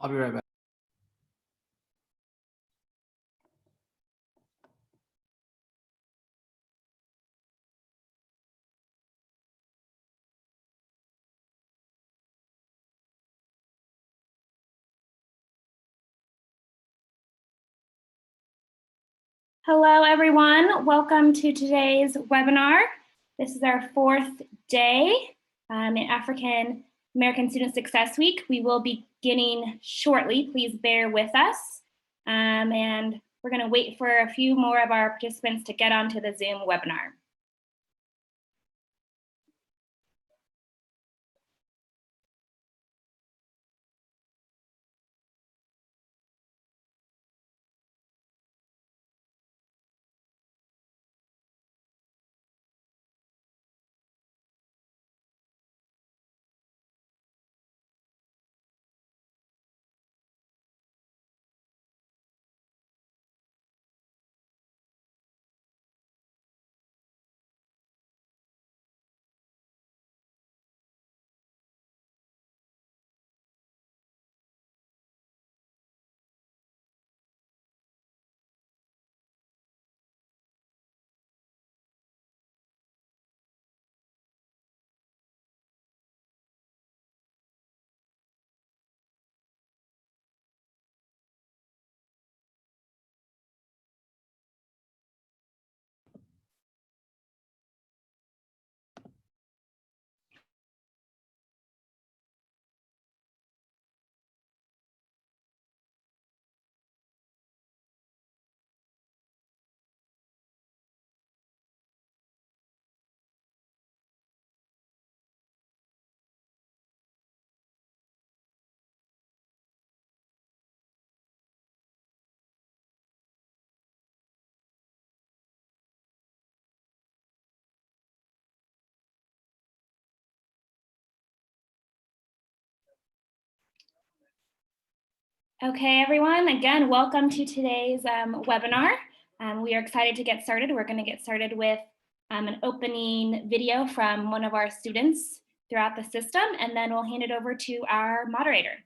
I'll be right back. Hello, everyone. Welcome to today's webinar. This is our fourth day in African American Student Success Week. We will be beginning shortly. Please bear with us. And we're going to wait for a few more of our participants to get onto the Zoom webinar. Okay, everyone, again, welcome to today's webinar. We are excited to get started. We're going to get started with an opening video from one of our students throughout the system, and then we'll hand it over to our moderator.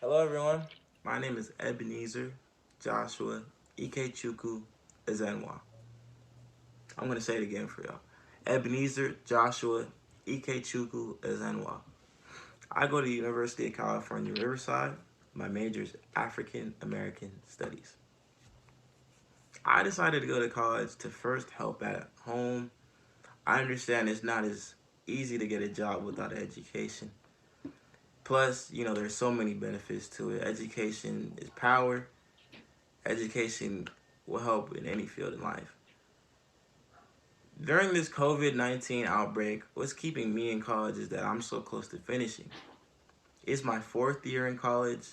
Hello everyone, my name is Ebenezer Joshua Ikechukwu Ezenwa. I'm going to say it again for y'all. Ebenezer Joshua Ikechukwu Ezenwa. I go to the University of California, Riverside. My major is African American Studies. I decided to go to college to first help at home. I understand it's not as easy to get a job without an education. Plus, there's so many benefits to it. Education is power. Education will help in any field in life. During this COVID-19 outbreak, what's keeping me in college is that I'm so close to finishing. It's my fourth year in college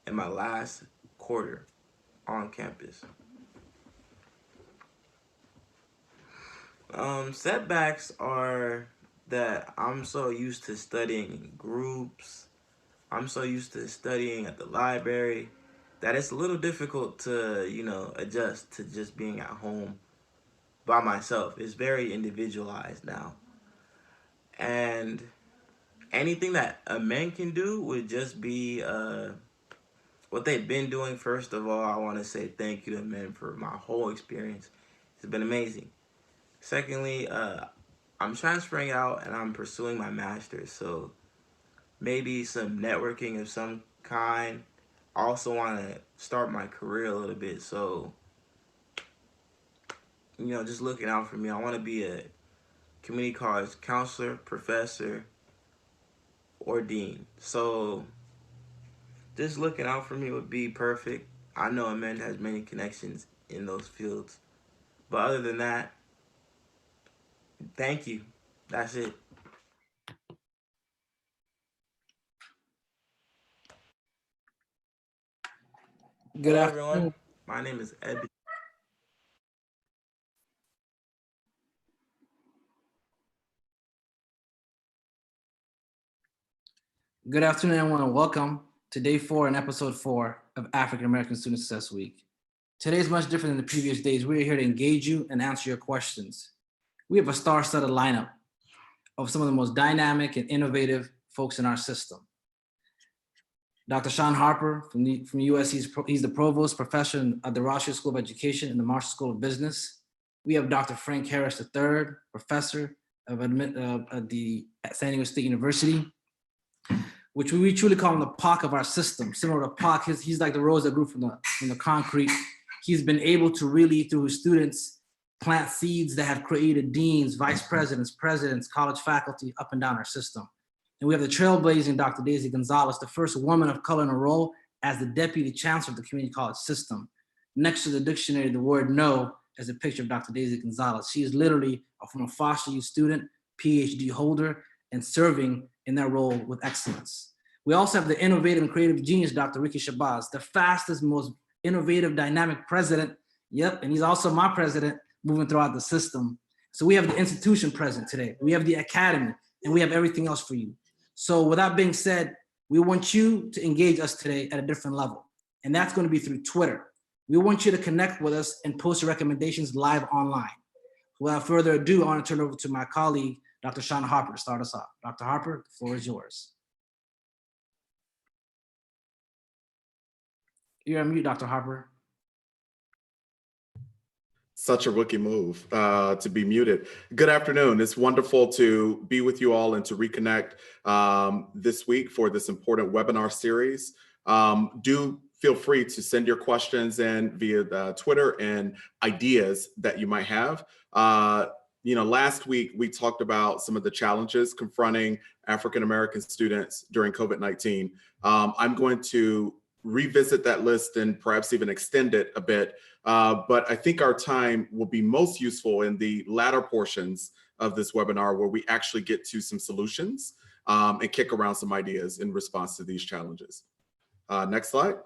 and my last quarter on campus. Setbacks are that I'm so used to studying in groups. I'm so used to studying at the library that it's a little difficult to, adjust to just being at home by myself. It's very individualized now. And anything that a man can do would just be what they've been doing. First of all, I want to say thank you to men for my whole experience. It's been amazing. Secondly, I'm transferring out and I'm pursuing my master's, so maybe some networking of some kind. I also want to start my career a little bit, so just looking out for me. I want to be a community college counselor, professor, or dean. So just looking out for me would be perfect. I know Amanda has many connections in those fields. But other than that, thank you. That's it. Good Hello, everyone. afternoon. My name is Ed. Good afternoon, everyone, and welcome to day 4 and episode 4 of African American Student Success Week. Today is much different than the previous days. We're here to engage you and answer your questions. We have a star-studded lineup of some of the most dynamic and innovative folks in our system. Dr. Shawn Harper from US, he's the Provost Professor at the Rothschild School of Education and the Marshall School of Business. We have Dr. Frank Harris III, Professor at the San Diego State University, which we truly call him the Pac of our system. Similar to Pac, he's like the rose that grew from the concrete. He's been able to really, through his students, plant seeds that have created deans, vice presidents, presidents, college faculty up and down our system. And we have the trailblazing Dr. Daisy Gonzalez, the first woman of color in a role as the Deputy Chancellor of the Community College System. Next to the dictionary, the word no, is a picture of Dr. Daisy Gonzalez. She is literally from a foster youth student, PhD holder, and serving in that role with excellence. We also have the innovative and creative genius, Dr. Ricky Shabazz, the fastest, most innovative, dynamic president. Yep, and he's also my president, moving throughout the system. So we have the institution present today. We have the academy, and we have everything else for you. So with that being said, we want you to engage us today at a different level. And that's going to be through Twitter. We want you to connect with us and post your recommendations live online. Without further ado, I want to turn it over to my colleague, Dr. Shawn Harper, to start us off. Dr. Harper, the floor is yours. You're on mute, Dr. Harper. Such a rookie move to be muted. Good afternoon. It's wonderful to be with you all and to reconnect this week for this important webinar series. Do feel free to send your questions in via Twitter and ideas that you might have. Last week we talked about some of the challenges confronting African-American students during COVID-19. I'm going to revisit that list and perhaps even extend it a bit. But I think our time will be most useful in the latter portions of this webinar where we actually get to some solutions and kick around some ideas in response to these challenges. Next slide.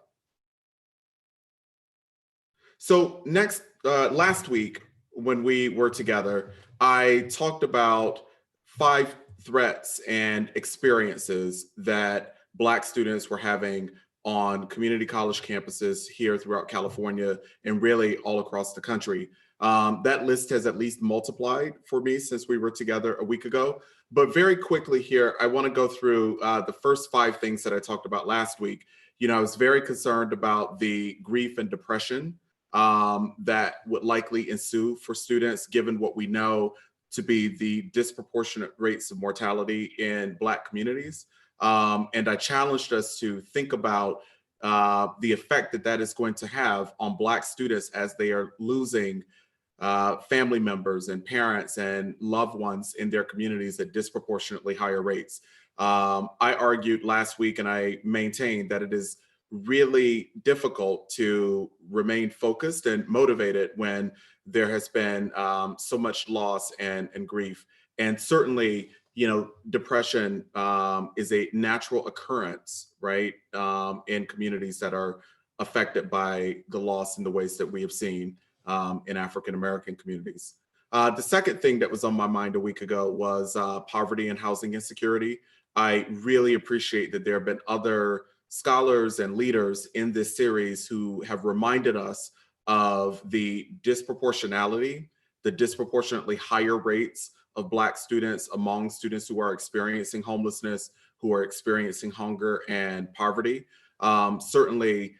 So last week when we were together, I talked about 5 threats and experiences that Black students were having on community college campuses here throughout California and really all across the country. That list has at least multiplied for me since we were together a week ago. But very quickly here, I want to go through the first 5 things that I talked about last week. I was very concerned about the grief and depression that would likely ensue for students, given what we know to be the disproportionate rates of mortality in Black communities. And I challenged us to think about the effect that is going to have on Black students as they are losing family members and parents and loved ones in their communities at disproportionately higher rates. I argued last week, and I maintained that it is really difficult to remain focused and motivated when there has been so much loss and grief. And certainly, depression is a natural occurrence, right, in communities that are affected by the loss in the ways that we have seen in African-American communities. The second thing that was on my mind a week ago was poverty and housing insecurity. I really appreciate that there have been other scholars and leaders in this series who have reminded us of the disproportionality, the disproportionately higher rates of Black students among students who are experiencing homelessness, who are experiencing hunger and poverty. Certainly,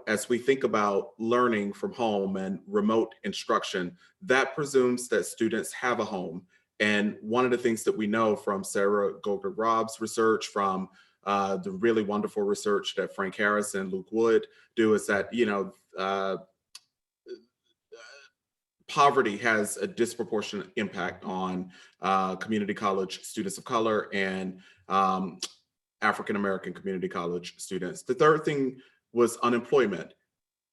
as we think about learning from home and remote instruction, that presumes that students have a home. And one of the things that we know from Sarah Goldberg-Robb's research, from the really wonderful research that Frank Harris and Luke Wood do, is that, poverty has a disproportionate impact on community college students of color and African-American community college students. The third thing was unemployment.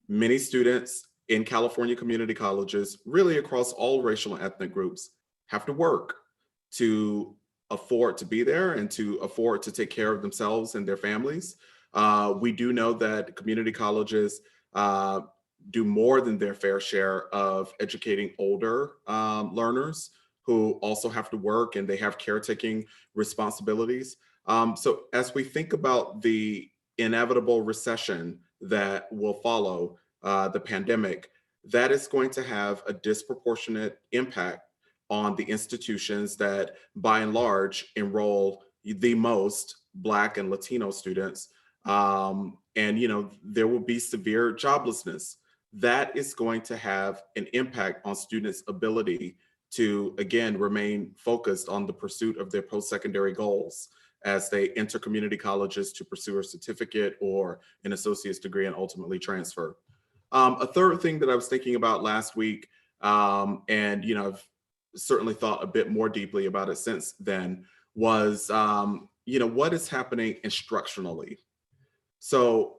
Many students in California community colleges, really across all racial and ethnic groups, have to work to afford to be there and to afford to take care of themselves and their families. We do know that community colleges do more than their fair share of educating older learners who also have to work and they have caretaking responsibilities. So as we think about the inevitable recession that will follow the pandemic, that is going to have a disproportionate impact on the institutions that by and large enroll the most Black and Latino students. And there will be severe joblessness. That is going to have an impact on students' ability to, again, remain focused on the pursuit of their post-secondary goals as they enter community colleges to pursue a certificate or an associate's degree and ultimately transfer. A third thing that I was thinking about last week, and I've certainly thought a bit more deeply about it since then, was what is happening instructionally. So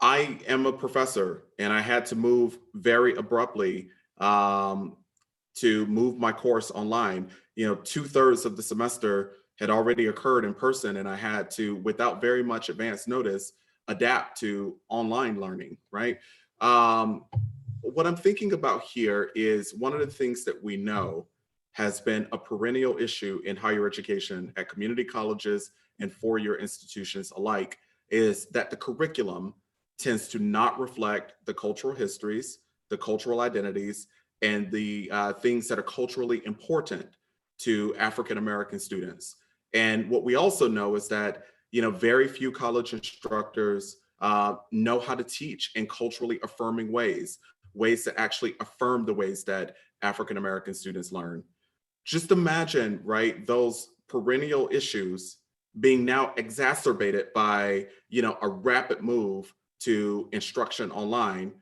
I am a professor and I had to move very abruptly to move my course online. 2/3 of the semester had already occurred in person, and I had to, without very much advance notice, adapt to online learning, right? What I'm thinking about here is one of the things that we know has been a perennial issue in higher education at community colleges and four-year institutions alike is that the curriculum tends to not reflect the cultural histories, the cultural identities, and the things that are culturally important to African American students. And what we also know is that very few college instructors know how to teach in culturally affirming ways that actually affirm the ways that African American students learn. Just imagine, right, those perennial issues being now exacerbated by a rapid move to instruction online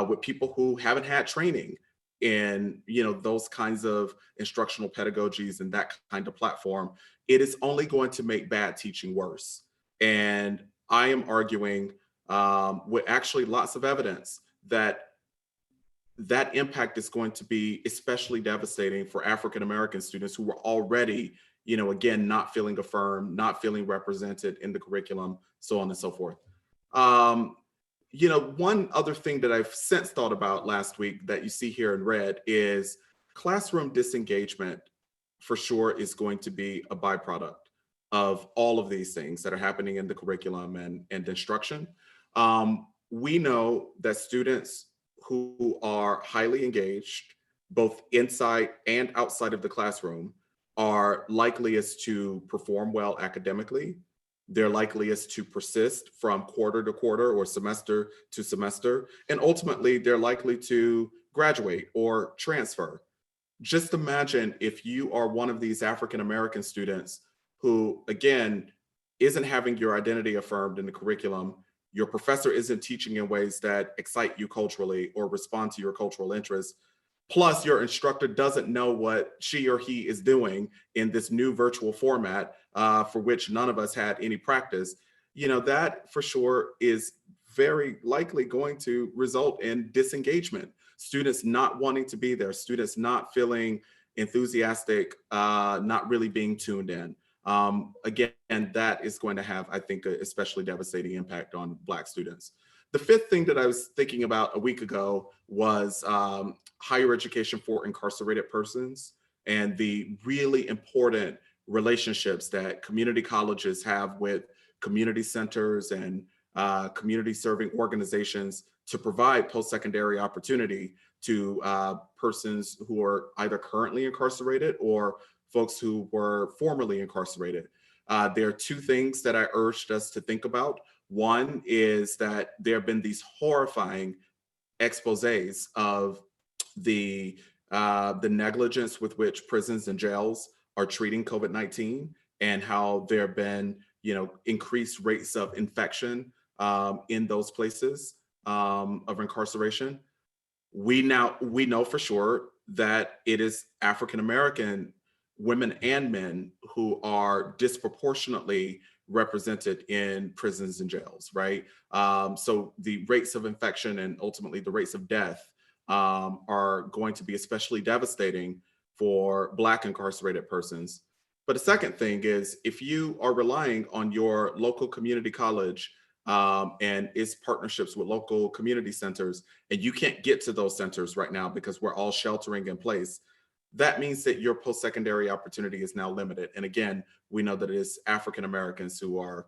with people who haven't had training in those kinds of instructional pedagogies and that kind of platform. It is only going to make bad teaching worse. And I am arguing with actually lots of evidence that impact is going to be especially devastating for African American students who were already, again, not feeling affirmed, not feeling represented in the curriculum, so on and so forth. One other thing that I've since thought about last week that you see here in red is classroom disengagement for sure is going to be a byproduct of all of these things that are happening in the curriculum and instruction. We know that students who are highly engaged, both inside and outside of the classroom, are likeliest to perform well academically. They're likeliest to persist from quarter to quarter or semester to semester. And ultimately, they're likely to graduate or transfer. Just imagine if you are one of these African American students who, again, isn't having your identity affirmed in the curriculum. Your professor isn't teaching in ways that excite you culturally or respond to your cultural interests. Plus, your instructor doesn't know what she or he is doing in this new virtual format for which none of us had any practice. That for sure is very likely going to result in disengagement. Students not wanting to be there, students not feeling enthusiastic, not really being tuned in. Again, that is going to have, I think, a especially devastating impact on Black students. The fifth thing that I was thinking about a week ago was higher education for incarcerated persons and the really important relationships that community colleges have with community centers and community serving organizations to provide post-secondary opportunity to persons who are either currently incarcerated or folks who were formerly incarcerated. There are two things that I urged us to think about. One is that there have been these horrifying exposés of the negligence with which prisons and jails are treating COVID-19 and how there have been, increased rates of infection in those places of incarceration. We know for sure that it is African American women and men who are disproportionately represented in prisons and jails, right? So the rates of infection and ultimately the rates of death are going to be especially devastating for Black incarcerated persons. But the second thing is, if you are relying on your local community college and its partnerships with local community centers, and you can't get to those centers right now because we're all sheltering in place, that means that your post-secondary opportunity is now limited. And again, we know that it is African Americans who are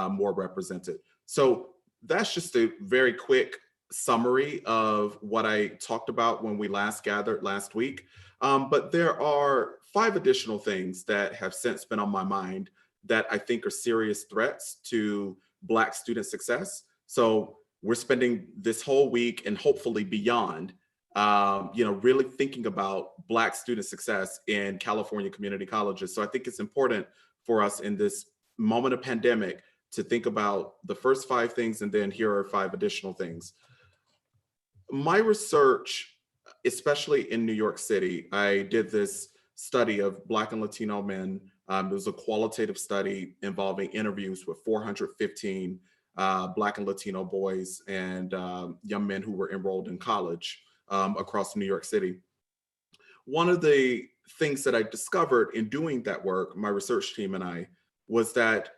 more represented. So that's just a very quick summary of what I talked about when we last gathered last week. But there are 5 additional things that have since been on my mind that I think are serious threats to Black student success. So we're spending this whole week and hopefully beyond, really thinking about Black student success in California community colleges. So I think it's important for us in this moment of pandemic to think about the first 5 things, and then here are 5 additional things. My research, especially in New York City, I did this study of Black and Latino men. It was a qualitative study involving interviews with 415 Black and Latino boys and young men who were enrolled in college across New York City. One of the things that I discovered in doing that work, my research team and I, was that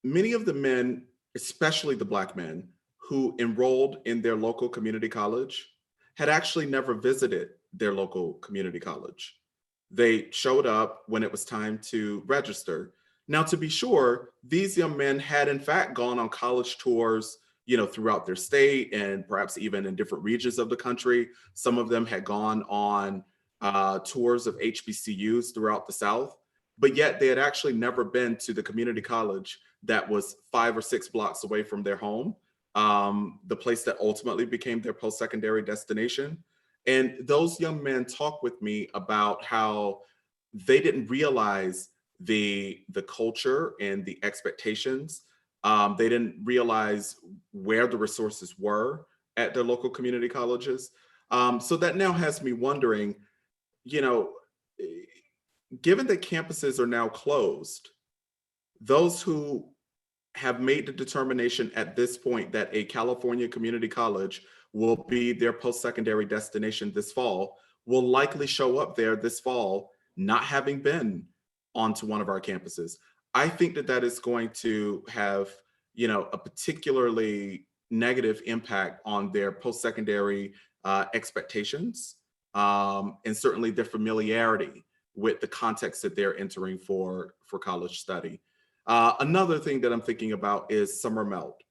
many of the men, especially the Black men, who enrolled in their local community college had actually never visited their local community college. They showed up when it was time to register. Now, to be sure, these young men had in fact gone on college tours, throughout their state and perhaps even in different regions of the country. Some of them had gone on tours of HBCUs throughout the South, but yet they had actually never been to the community college that was 5 or 6 blocks away from their home, the place that ultimately became their post-secondary destination. And those young men talked with me about how they didn't realize the culture and the expectations. They didn't realize where the resources were at their local community colleges. So that now has me wondering, given that campuses are now closed, those who have made the determination at this point that a California community college will be their post-secondary destination this fall will likely show up there this fall, not having been onto one of our campuses. I think that is going to have, a particularly negative impact on their post-secondary expectations, and certainly their familiarity with the context that they're entering for college study. Another thing that I'm thinking about is summer melt.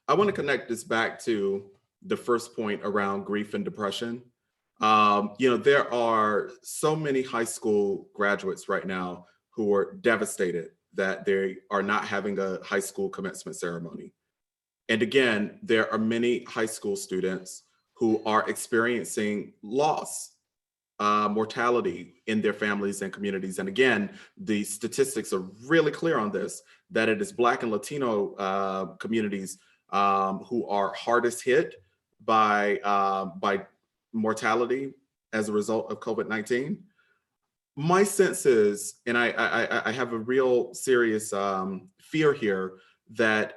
I want to connect this back to the first point around grief and depression. There are so many high school graduates right now who are devastated that they are not having a high school commencement ceremony. And again, there are many high school students who are experiencing loss, mortality in their families and communities. And again, the statistics are really clear on this, that it is Black and Latino communities who are hardest hit by mortality as a result of COVID-19. My sense is, and I have a real serious fear here, that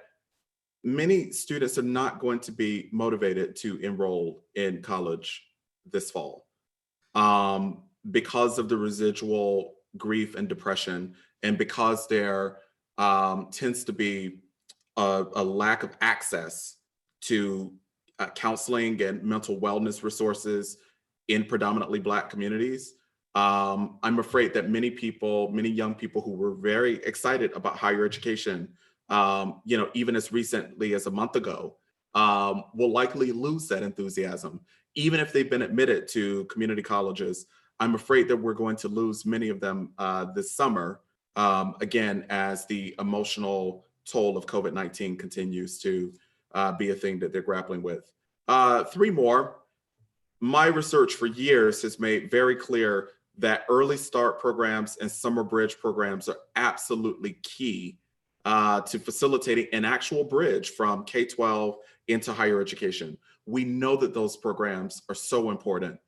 many students are not going to be motivated to enroll in college this fall because of the residual grief and depression, and because there tends to be a lack of access to counseling and mental wellness resources in predominantly Black communities. I'm afraid that many young people who were very excited about higher education, even as recently as a month ago, will likely lose that enthusiasm. Even if they've been admitted to community colleges, I'm afraid that we're going to lose many of them this summer, again, as the emotional toll of COVID-19 continues to be a thing that they're grappling with. 3 more. My research for years has made very clear that early start programs and summer bridge programs are absolutely key to facilitating an actual bridge from K-12 into higher education. We know that those programs are so important.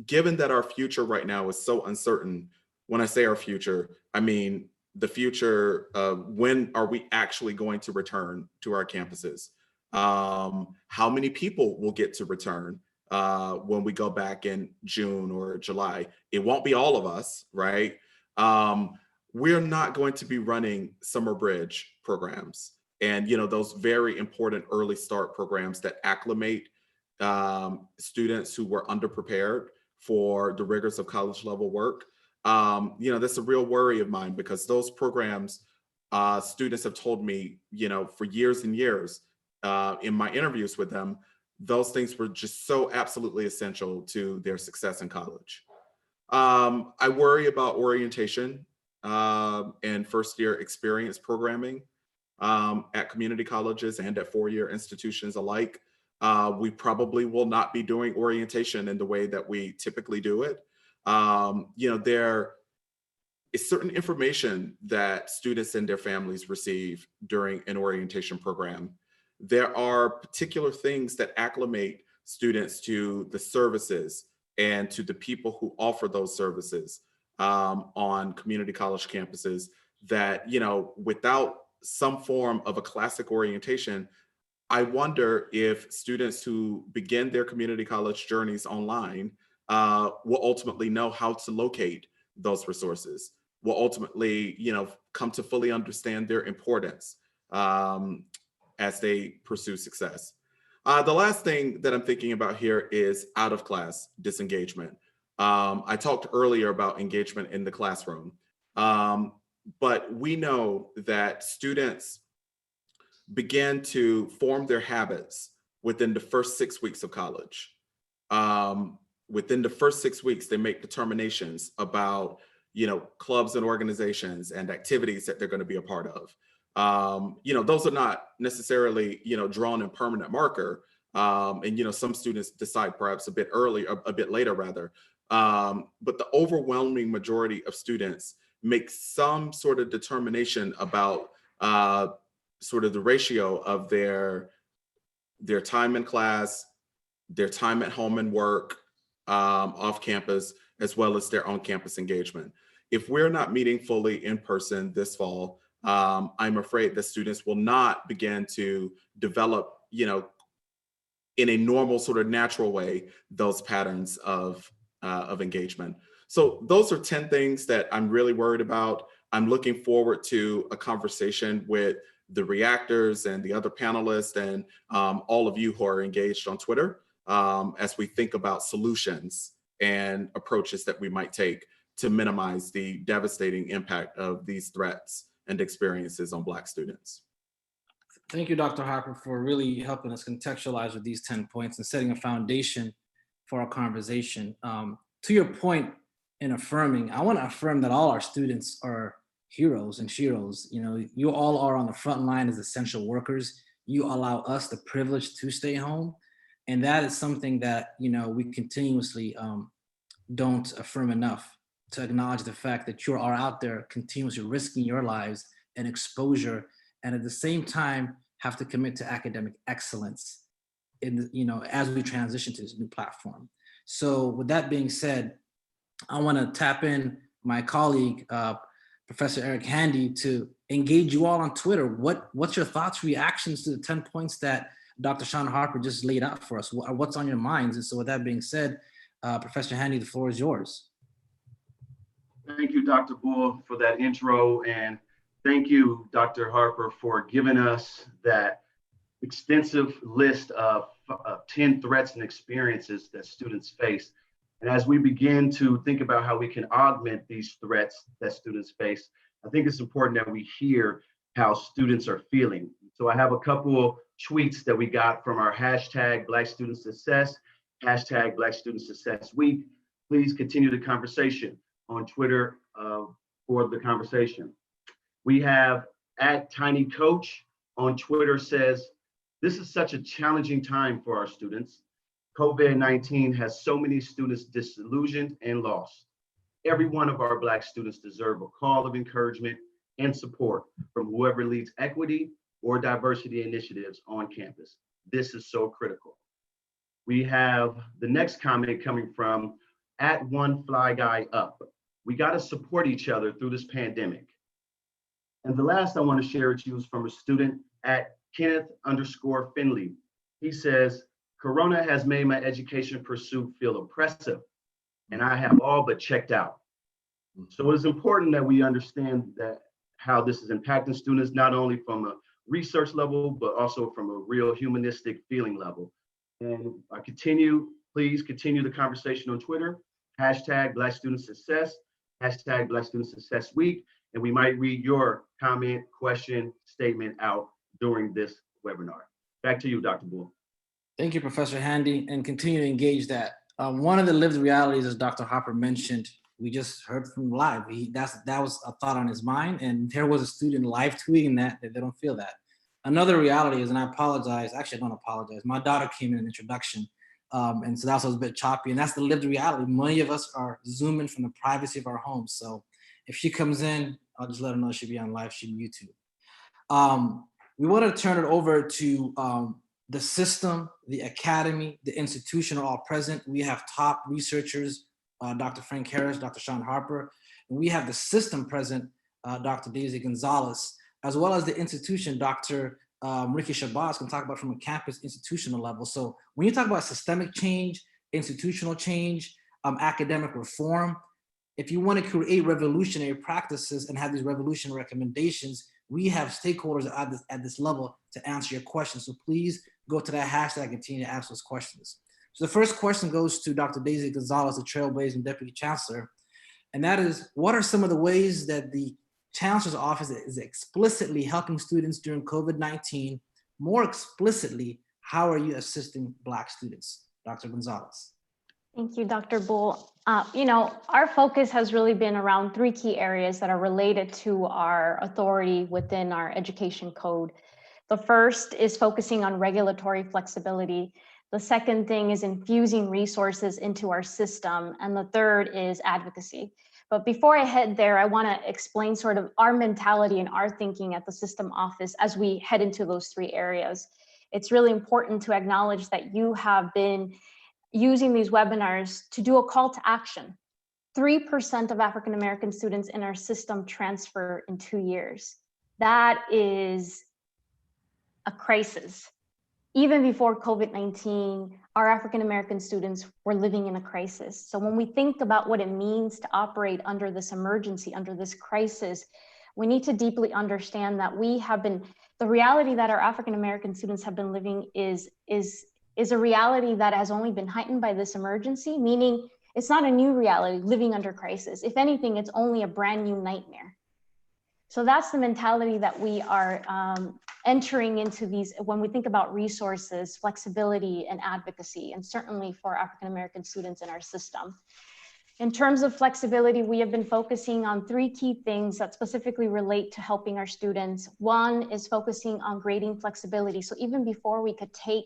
Given that our future right now is so uncertain, when I say our future, I mean the future of when are we actually going to return to our campuses? How many people will get to return when we go back in June or July? It won't be all of us, right? We're not going to be running summer bridge programs. and those very important early start programs that acclimate students who were underprepared for the rigors of college level work. That's a real worry of mine, because those programs, students have told me, for years and years, in my interviews with them, those things were just so absolutely essential to their success in college. I worry about orientation and first year experience programming at community colleges and at four-year institutions alike. We probably will not be doing orientation in the way that we typically do it. There is certain information that students and their families receive during an orientation program. There are particular things that acclimate students to the services and to the people who offer those services on community college campuses that, without some form of a classic orientation, I wonder if students who begin their community college journeys online will ultimately know how to locate those resources, will ultimately, come to fully understand their importance as they pursue success. The last thing that I'm thinking about here is out of class disengagement. I talked earlier about engagement in the classroom, but we know that students begin to form their habits within the first 6 weeks of college. Within the first 6 weeks, they make determinations about, clubs and organizations and activities that they're going to be a part of. Those are not necessarily, drawn in permanent marker. And, some students decide perhaps a bit later rather. But the overwhelming majority of students make some sort of determination about sort of the ratio of their time in class, their time at home and work, off campus, as well as their on-campus engagement. If we're not meeting fully in person this fall, I'm afraid that students will not begin to develop, in a normal sort of natural way, those patterns of engagement. So those are 10 things that I'm really worried about. I'm looking forward to a conversation with the reactors and the other panelists and all of you who are engaged on Twitter as we think about solutions and approaches that we might take to minimize the devastating impact of these threats and experiences on Black students. Thank you, Dr. Harper, for really helping us contextualize with these 10 points and setting a foundation for our conversation. To your point in affirming, I want to affirm that all our students are heroes and sheroes. You all are on the front line as essential workers. You allow us the privilege to stay home. And that is something that, we continuously don't affirm enough, to acknowledge the fact that you are out there continuously risking your lives and exposure, and at the same time have to commit to academic excellence as we transition to this new platform. So with that being said, I want to tap in my colleague, Professor Eric Handy, to engage you all on Twitter. What's your thoughts, reactions to the 10 points that Dr. Shawn Harper just laid out for us? What's on your minds? And so with that being said, Professor Handy, the floor is yours. Thank you, Dr. Bull, for that intro. And thank you, Dr. Harper, for giving us that extensive list of 10 threats and experiences that students face. And as we begin to think about how we can augment these threats that students face, I think it's important that we hear how students are feeling. So I have a couple tweets that we got from our hashtag Black Student Success, hashtag Black Student Success Week. Please continue the conversation on Twitter for the conversation. We have @TinyCoach on Twitter says, "This is such a challenging time for our students. COVID-19 has so many students disillusioned and lost. Every one of our Black students deserve a call of encouragement and support from whoever leads equity or diversity initiatives on campus. This is so critical." We have the next comment coming from @OneFlyGuyUp. "We got to support each other through this pandemic." And the last I want to share with you is from a student @Kenneth_Finley. He says, "Corona has made my education pursuit feel oppressive, and I have all but checked out." So it's important that we understand that how this is impacting students, not only from a research level, but also from a real humanistic feeling level. And please continue the conversation on Twitter, hashtag Black Student Success, hashtag Black Student Success Week, and we might read your comment, question, statement out during this webinar. Back to you, Dr. Bull. Thank you, Professor Handy, and continue to engage that. One of the lived realities, as Dr. Harper mentioned, we just heard from live. That was a thought on his mind, and there was a student live tweeting that they don't feel that. Another reality is, and I apologize, actually I don't apologize, my daughter came in an introduction, and so that was a bit choppy, and that's the lived reality. Many of us are Zooming from the privacy of our homes, so if she comes in, I'll just let her know she'll be on live stream YouTube. We want to turn it over to the system, the academy, the institution are all present. We have top researchers, Dr. Frank Harris, Dr. Shawn Harper, and we have the system present, Dr. Daisy Gonzalez, as well as the institution, Dr. Ricky Shabazz can talk about from a campus institutional level. So when you talk about systemic change, institutional change, academic reform, if you want to create revolutionary practices and have these revolutionary recommendations, we have stakeholders at this level to answer your questions. So please go to that hashtag and continue to ask those questions. So the first question goes to Dr. Daisy Gonzalez, the Trailblazing Deputy Chancellor. And that is, what are some of the ways that the Chancellor's Office is explicitly helping students during COVID-19? More explicitly, how are you assisting Black students? Dr. Gonzalez. Thank you, Dr. Bull. Our focus has really been around three key areas that are related to our authority within our education code. The first is focusing on regulatory flexibility. The second thing is infusing resources into our system. And the third is advocacy. But before I head there, I want to explain sort of our mentality and our thinking at the system office as we head into those three areas. It's really important to acknowledge that you have been using these webinars to do a call to action. 3% of African American students in our system transfer in 2 years. That is a crisis. Even before COVID-19, our African American students were living in a crisis. So when we think about what it means to operate under this emergency, under this crisis, we need to deeply understand that the reality that our African American students have been living is a reality that has only been heightened by this emergency, meaning it's not a new reality living under crisis. If anything, it's only a brand new nightmare. So that's the mentality that we are entering into these when we think about resources, flexibility, and advocacy, and certainly for African American students in our system. In terms of flexibility, we have been focusing on three key things that specifically relate to helping our students. One is focusing on grading flexibility. So even before we could take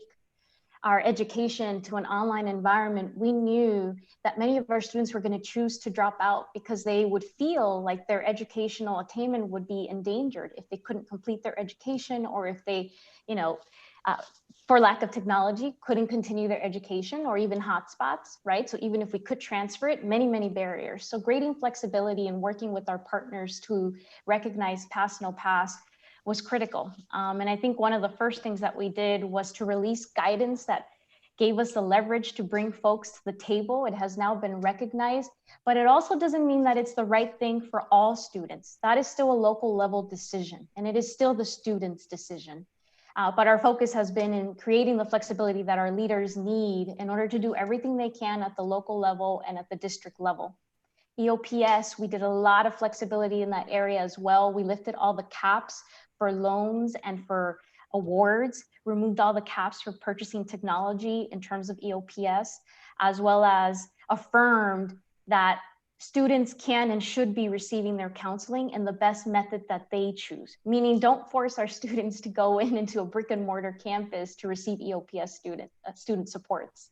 our education to an online environment, we knew that many of our students were going to choose to drop out because they would feel like their educational attainment would be endangered if they couldn't complete their education, or if they, for lack of technology, couldn't continue their education, or even hotspots, right? So even if we could transfer it, many barriers. So grading flexibility and working with our partners to recognize pass, no pass was critical. And I think one of the first things that we did was to release guidance that gave us the leverage to bring folks to the table. It has now been recognized, but it also doesn't mean that it's the right thing for all students. That is still a local level decision, and it is still the student's decision. But our focus has been in creating the flexibility that our leaders need in order to do everything they can at the local level and at the district level. EOPS, we did a lot of flexibility in that area as well. We lifted all the caps for loans and for awards, removed all the caps for purchasing technology in terms of EOPS, as well as affirmed that students can and should be receiving their counseling in the best method that they choose, meaning don't force our students to go into a brick and mortar campus to receive EOPS student supports.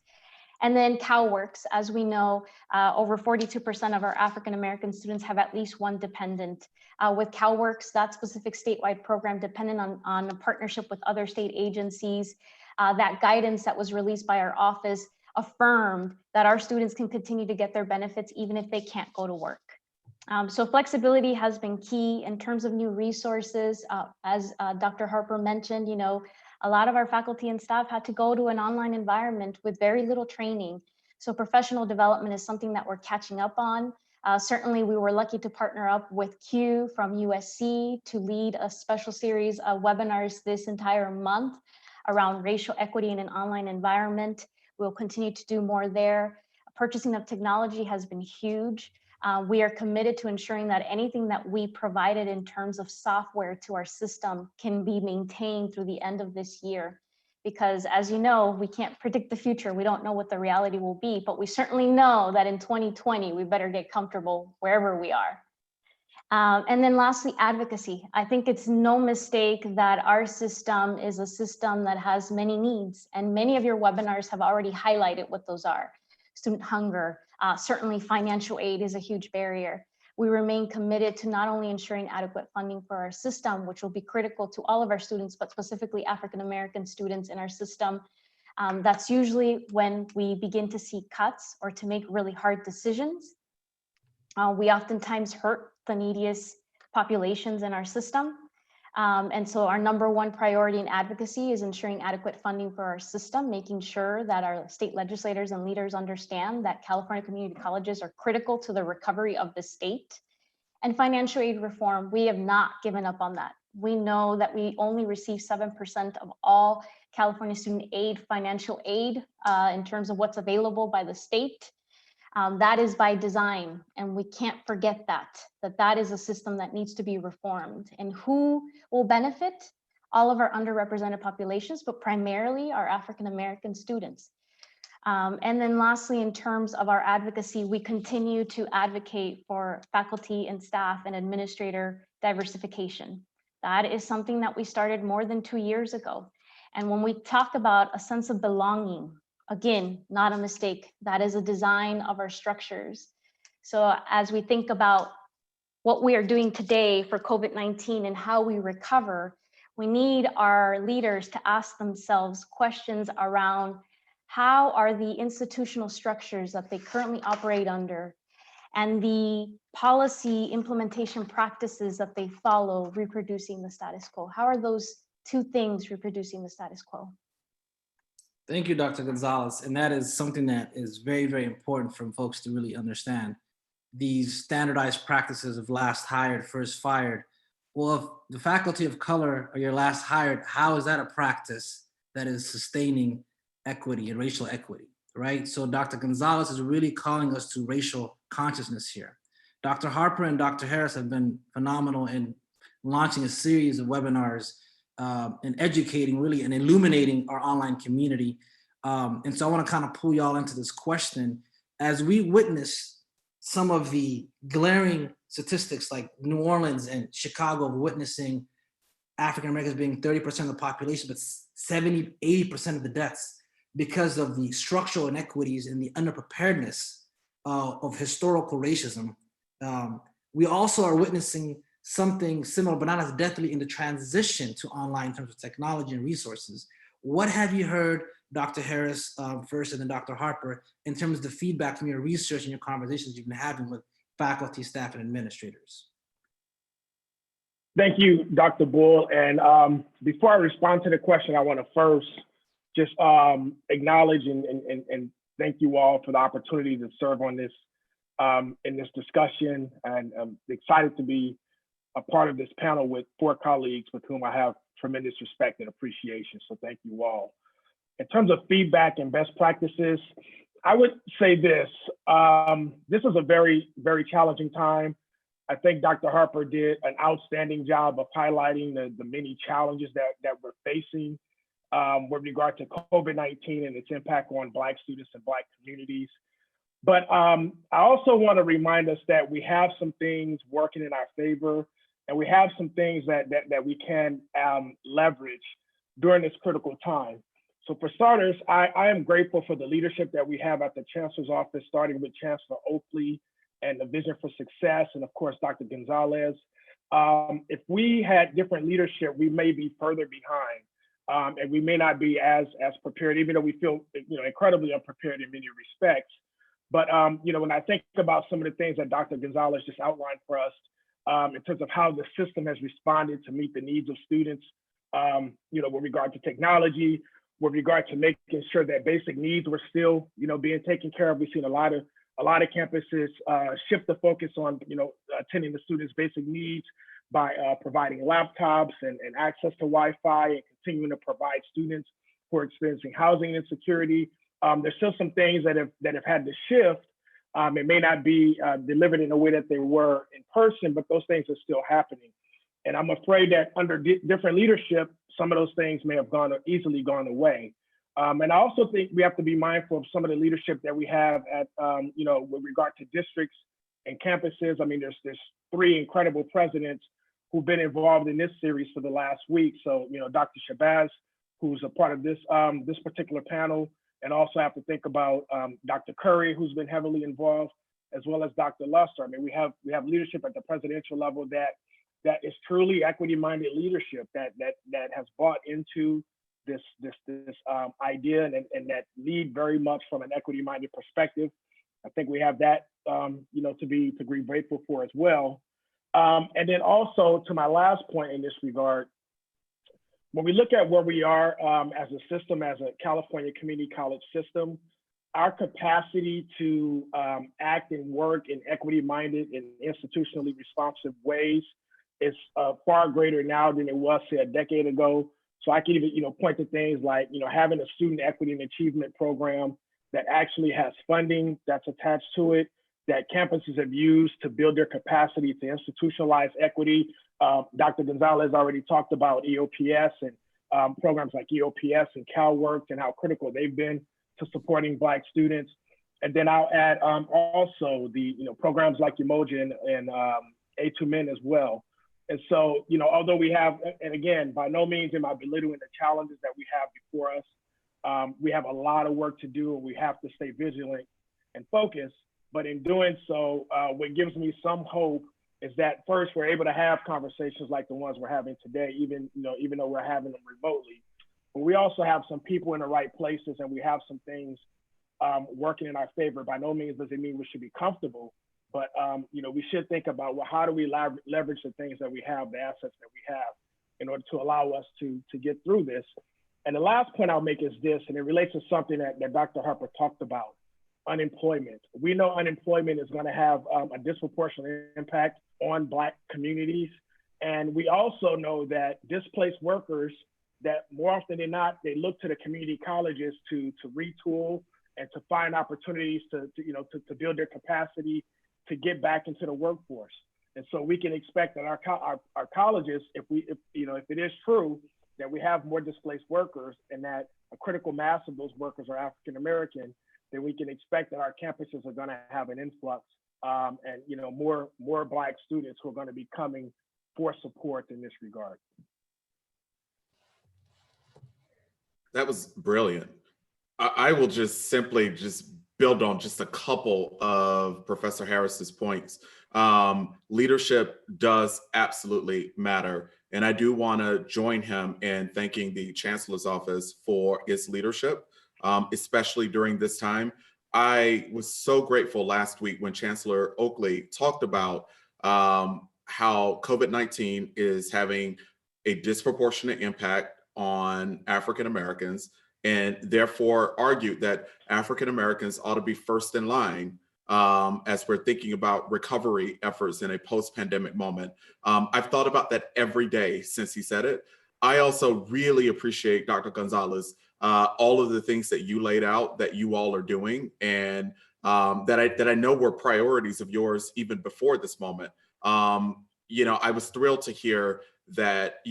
And then CalWorks, as we know, over 42% of our African American students have at least one dependent. With CalWorks, that specific statewide program dependent on a partnership with other state agencies, that guidance that was released by our office affirmed that our students can continue to get their benefits even if they can't go to work. So flexibility has been key in terms of new resources. As Dr. Harper mentioned, a lot of our faculty and staff had to go to an online environment with very little training. So professional development is something that we're catching up on. Certainly, we were lucky to partner up with Q from USC to lead a special series of webinars this entire month around racial equity in an online environment. We'll continue to do more there. Purchasing of technology has been huge. We are committed to ensuring that anything that we provided in terms of software to our system can be maintained through the end of this year. Because as you know, we can't predict the future. We don't know what the reality will be, but we certainly know that in 2020, we better get comfortable wherever we are. And then lastly, advocacy. I think it's no mistake that our system is a system that has many needs, and many of your webinars have already highlighted what those are. Student hunger, certainly financial aid is a huge barrier. We remain committed to not only ensuring adequate funding for our system, which will be critical to all of our students, but specifically African-American students in our system. That's usually when we begin to see cuts or to make really hard decisions. We oftentimes hurt the neediest populations in our system. And so our number one priority in advocacy is ensuring adequate funding for our system, making sure that our state legislators and leaders understand that California community colleges are critical to the recovery of the state. And financial aid reform, we have not given up on that. We know that we only receive 7% of all California student aid, financial aid, in terms of what's available by the state. That is by design, and we can't forget that is a system that needs to be reformed. And who will benefit? All of our underrepresented populations, but primarily our African-American students. And then lastly, in terms of our advocacy, we continue to advocate for faculty and staff and administrator diversification. That is something that we started more than 2 years ago. And when we talk about a sense of belonging, again, not a mistake. That is a design of our structures. So as we think about what we are doing today for COVID-19 and how we recover, we need our leaders to ask themselves questions around how are the institutional structures that they currently operate under and the policy implementation practices that they follow reproducing the status quo? How are those two things reproducing the status quo? Thank you, Dr. Gonzalez. And that is something that is very, very important for folks to really understand. These standardized practices of last hired, first fired. Well, if the faculty of color are your last hired, how is that a practice that is sustaining equity and racial equity, right? So Dr. Gonzalez is really calling us to racial consciousness here. Dr. Harper and Dr. Harris have been phenomenal in launching a series of webinars and educating really and illuminating our online community. And so I want to kind of pull y'all into this question. As we witness some of the glaring statistics like New Orleans and Chicago witnessing African Americans being 30% of the population, but 70, 80% of the deaths because of the structural inequities and the underpreparedness of historical racism. We also are witnessing something similar, but not as deathly in the transition to online in terms of technology and resources. What have you heard, Dr. Harris first and then Dr. Harper, in terms of the feedback from your research and your conversations you've been having with faculty, staff, and administrators? Thank you, Dr. Bull. And before I respond to the question, I want to first just acknowledge and thank you all for the opportunity to serve on this in this discussion. And I'm excited to be a part of this panel with 4 colleagues with whom I have tremendous respect and appreciation. So thank you all. In terms of feedback and best practices, I would say this. This is a very, very challenging time. I think Dr. Harper did an outstanding job of highlighting the many challenges that we're facing with regard to COVID-19 and its impact on Black students and Black communities. But I also want to remind us that we have some things working in our favor, and we have some things that we can leverage during this critical time. So for starters, I am grateful for the leadership that we have at the Chancellor's Office, starting with Chancellor Oakley and the Vision for Success, and of course, Dr. Gonzalez. If we had different leadership, we may be further behind, and we may not be as prepared, even though we feel incredibly unprepared in many respects. But when I think about some of the things that Dr. Gonzalez just outlined for us, in terms of how the system has responded to meet the needs of students, with regard to technology, with regard to making sure that basic needs were still, being taken care of. We've seen a lot of a lot of campuses shift the focus on, attending the students' basic needs by providing laptops and access to Wi-Fi and continuing to provide students who are experiencing housing insecurity. There's still some things that have had to shift. It may not be delivered in a way that they were in person, but those things are still happening. And I'm afraid that under different leadership, some of those things may have easily gone away. And I also think we have to be mindful of some of the leadership that we have at, with regard to districts and campuses. I mean, there's 3 incredible presidents who've been involved in this series for the last week. So, Dr. Shabazz, who's a part of this particular panel, and also have to think about Dr. Curry, who's been heavily involved, as well as Dr. Luster. I mean, we have leadership at the presidential level that is truly equity-minded leadership that has bought into this idea and that lead very much from an equity-minded perspective. I think we have that to be grateful for as well. And then also, to my last point in this regard, when we look at where we are as a system, as a California community college system, our capacity to act and work in equity-minded and institutionally responsive ways is far greater now than it was, say, a decade ago. So I can even, point to things like, having a student equity and achievement program that actually has funding that's attached to it, that campuses have used to build their capacity to institutionalize equity. Dr. Gonzalez already talked about EOPS and programs like EOPS and CalWorks and how critical they've been to supporting Black students. And then I'll add also the programs like Umoja and A2Men as well. And so, although we have, and again, by no means am I belittling the challenges that we have before us. We have a lot of work to do, and we have to stay vigilant and focused. But in doing so, what gives me some hope is that first, we're able to have conversations like the ones we're having today, even though we're having them remotely. But we also have some people in the right places, and we have some things working in our favor. By no means does it mean we should be comfortable, but we should think about, well, how do we leverage the things that we have, the assets that we have, in order to allow us to get through this. And the last point I'll make is this, and it relates to something that Dr. Harper talked about: unemployment. We know unemployment is going to have a disproportionate impact on Black communities. And we also know that displaced workers, that more often than not, they look to the community colleges to retool and to find opportunities to build their capacity to get back into the workforce. And so we can expect that our colleges, if it is true that we have more displaced workers and that a critical mass of those workers are African American, then we can expect that our campuses are going to have an influx and more Black students who are going to be coming for support in this regard. That was brilliant. I will just simply build on just a couple of Professor Harris's points. Leadership does absolutely matter. And I do want to join him in thanking the Chancellor's Office for its leadership, especially during this time. I was so grateful last week when Chancellor Oakley talked about how COVID-19 is having a disproportionate impact on African Americans, and therefore argued that African Americans ought to be first in line as we're thinking about recovery efforts in a post-pandemic moment. I've thought about that every day since he said it. I also really appreciate, Dr. Gonzalez, all of the things that you laid out that you all are doing, and that I know were priorities of yours even before this moment. I was thrilled to hear that,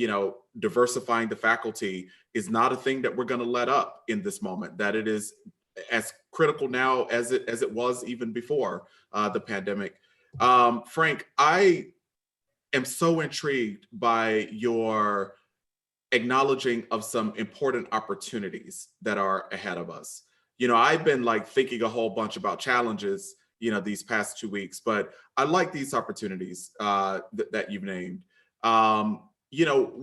diversifying the faculty is not a thing that we're going to let up in this moment, that it is as critical now as it was even before the pandemic. Frank, I am so intrigued by your acknowledging of some important opportunities that are ahead of us. I've been thinking a whole bunch about challenges, these past 2 weeks, but I like these opportunities that you've named.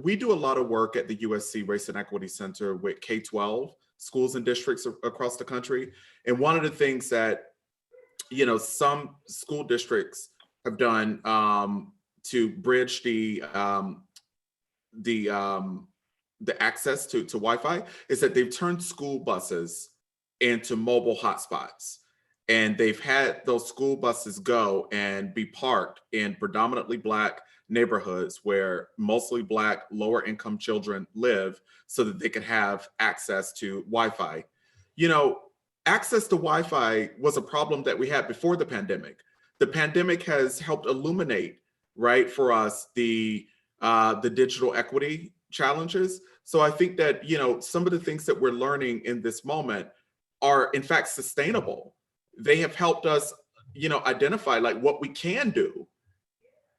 We do a lot of work at the USC Race and Equity Center with K-12 schools and districts across the country. And one of the things that, some school districts have done to bridge the access to Wi-Fi is that they've turned school buses into mobile hotspots. And they've had those school buses go and be parked in predominantly Black neighborhoods where mostly Black lower income children live so that they could have access to Wi-Fi. You know, access to Wi-Fi was a problem that we had before the pandemic. The pandemic has helped illuminate, right, for us the digital equity challenges. So I think that, you know, some of the things that we're learning in this moment are in fact sustainable. They have helped us, you know, identify like what we can do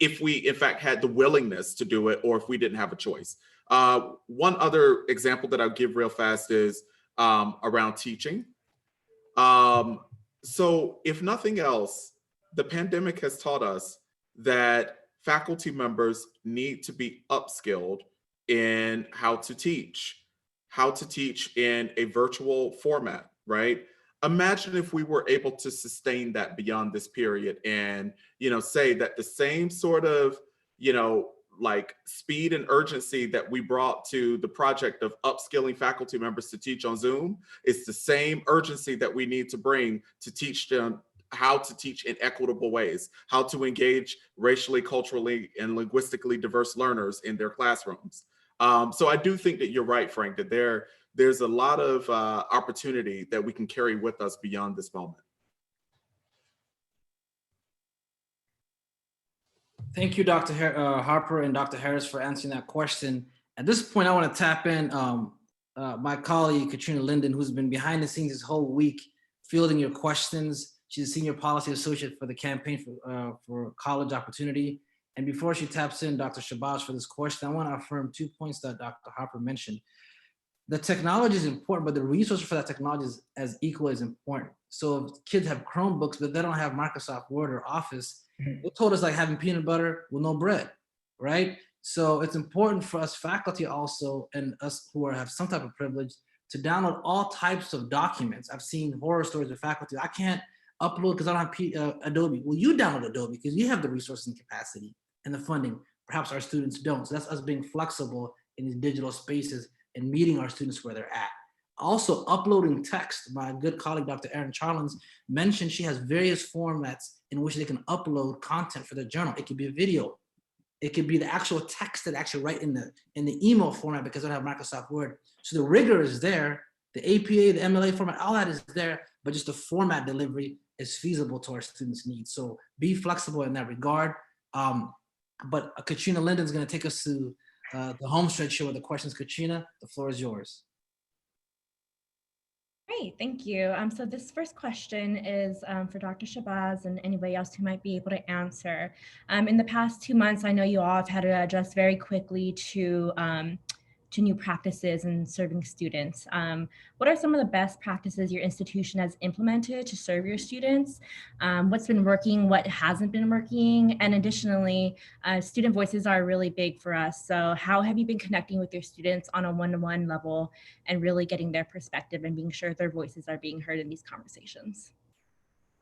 if we in fact had the willingness to do it, or if we didn't have a choice. One other example that I'll give real fast is around teaching. So if nothing else, the pandemic has taught us that faculty members need to be upskilled in how to teach in a virtual format, right? Imagine if we were able to sustain that beyond this period and, you know, say that the same sort of, you know, like speed and urgency that we brought to the project of upskilling faculty members to teach on Zoom, it's the same urgency that we need to bring to teach them how to teach in equitable ways, how to engage racially, culturally, and linguistically diverse learners in their classrooms. So I do think that you're right, Frank, that there's a lot of opportunity that we can carry with us beyond this moment. Thank you, Dr. Harper and Dr. Harris, for answering that question. At this point, I want to tap in my colleague, Katrina Linden, who's been behind the scenes this whole week, fielding your questions. She's a senior policy associate for the campaign for college opportunity. And before she taps in Dr. Shabazz for this question, I want to affirm 2 points that Dr. Harper mentioned. The technology is important, but the resources for that technology is as equally as important. So if kids have Chromebooks, but they don't have Microsoft Word or Office, they told us like having peanut butter with no bread, right? So it's important for us faculty also, and us who have some type of privilege, to download all types of documents. I've seen horror stories of faculty. I can't upload because I don't have Adobe. Well, you download Adobe because you have the resources and capacity and the funding. Perhaps our students don't. So that's us being flexible in these digital spaces and meeting our students where they're at. Also, uploading text. My good colleague, Dr. Erin Charlins, mentioned she has various formats in which they can upload content for their journal. It could be a video. It could be the actual text that actually write in the email format because they don't have Microsoft Word. So the rigor is there. The APA, the MLA format, all that is there, but just the format delivery is feasible to our students' needs. So be flexible in that regard. But Katrina Linden is going to take us to the home stretch here with the questions. Katrina, the floor is yours. Great, thank you. So this first question is for Dr. Shabazz and anybody else who might be able to answer. In the past 2 months, I know you all have had to adjust very quickly to new practices and serving students. What are some of the best practices your institution has implemented to serve your students? What's been working, what hasn't been working? And additionally, student voices are really big for us. So how have you been connecting with your students on a one-to-one level and really getting their perspective and being sure their voices are being heard in these conversations?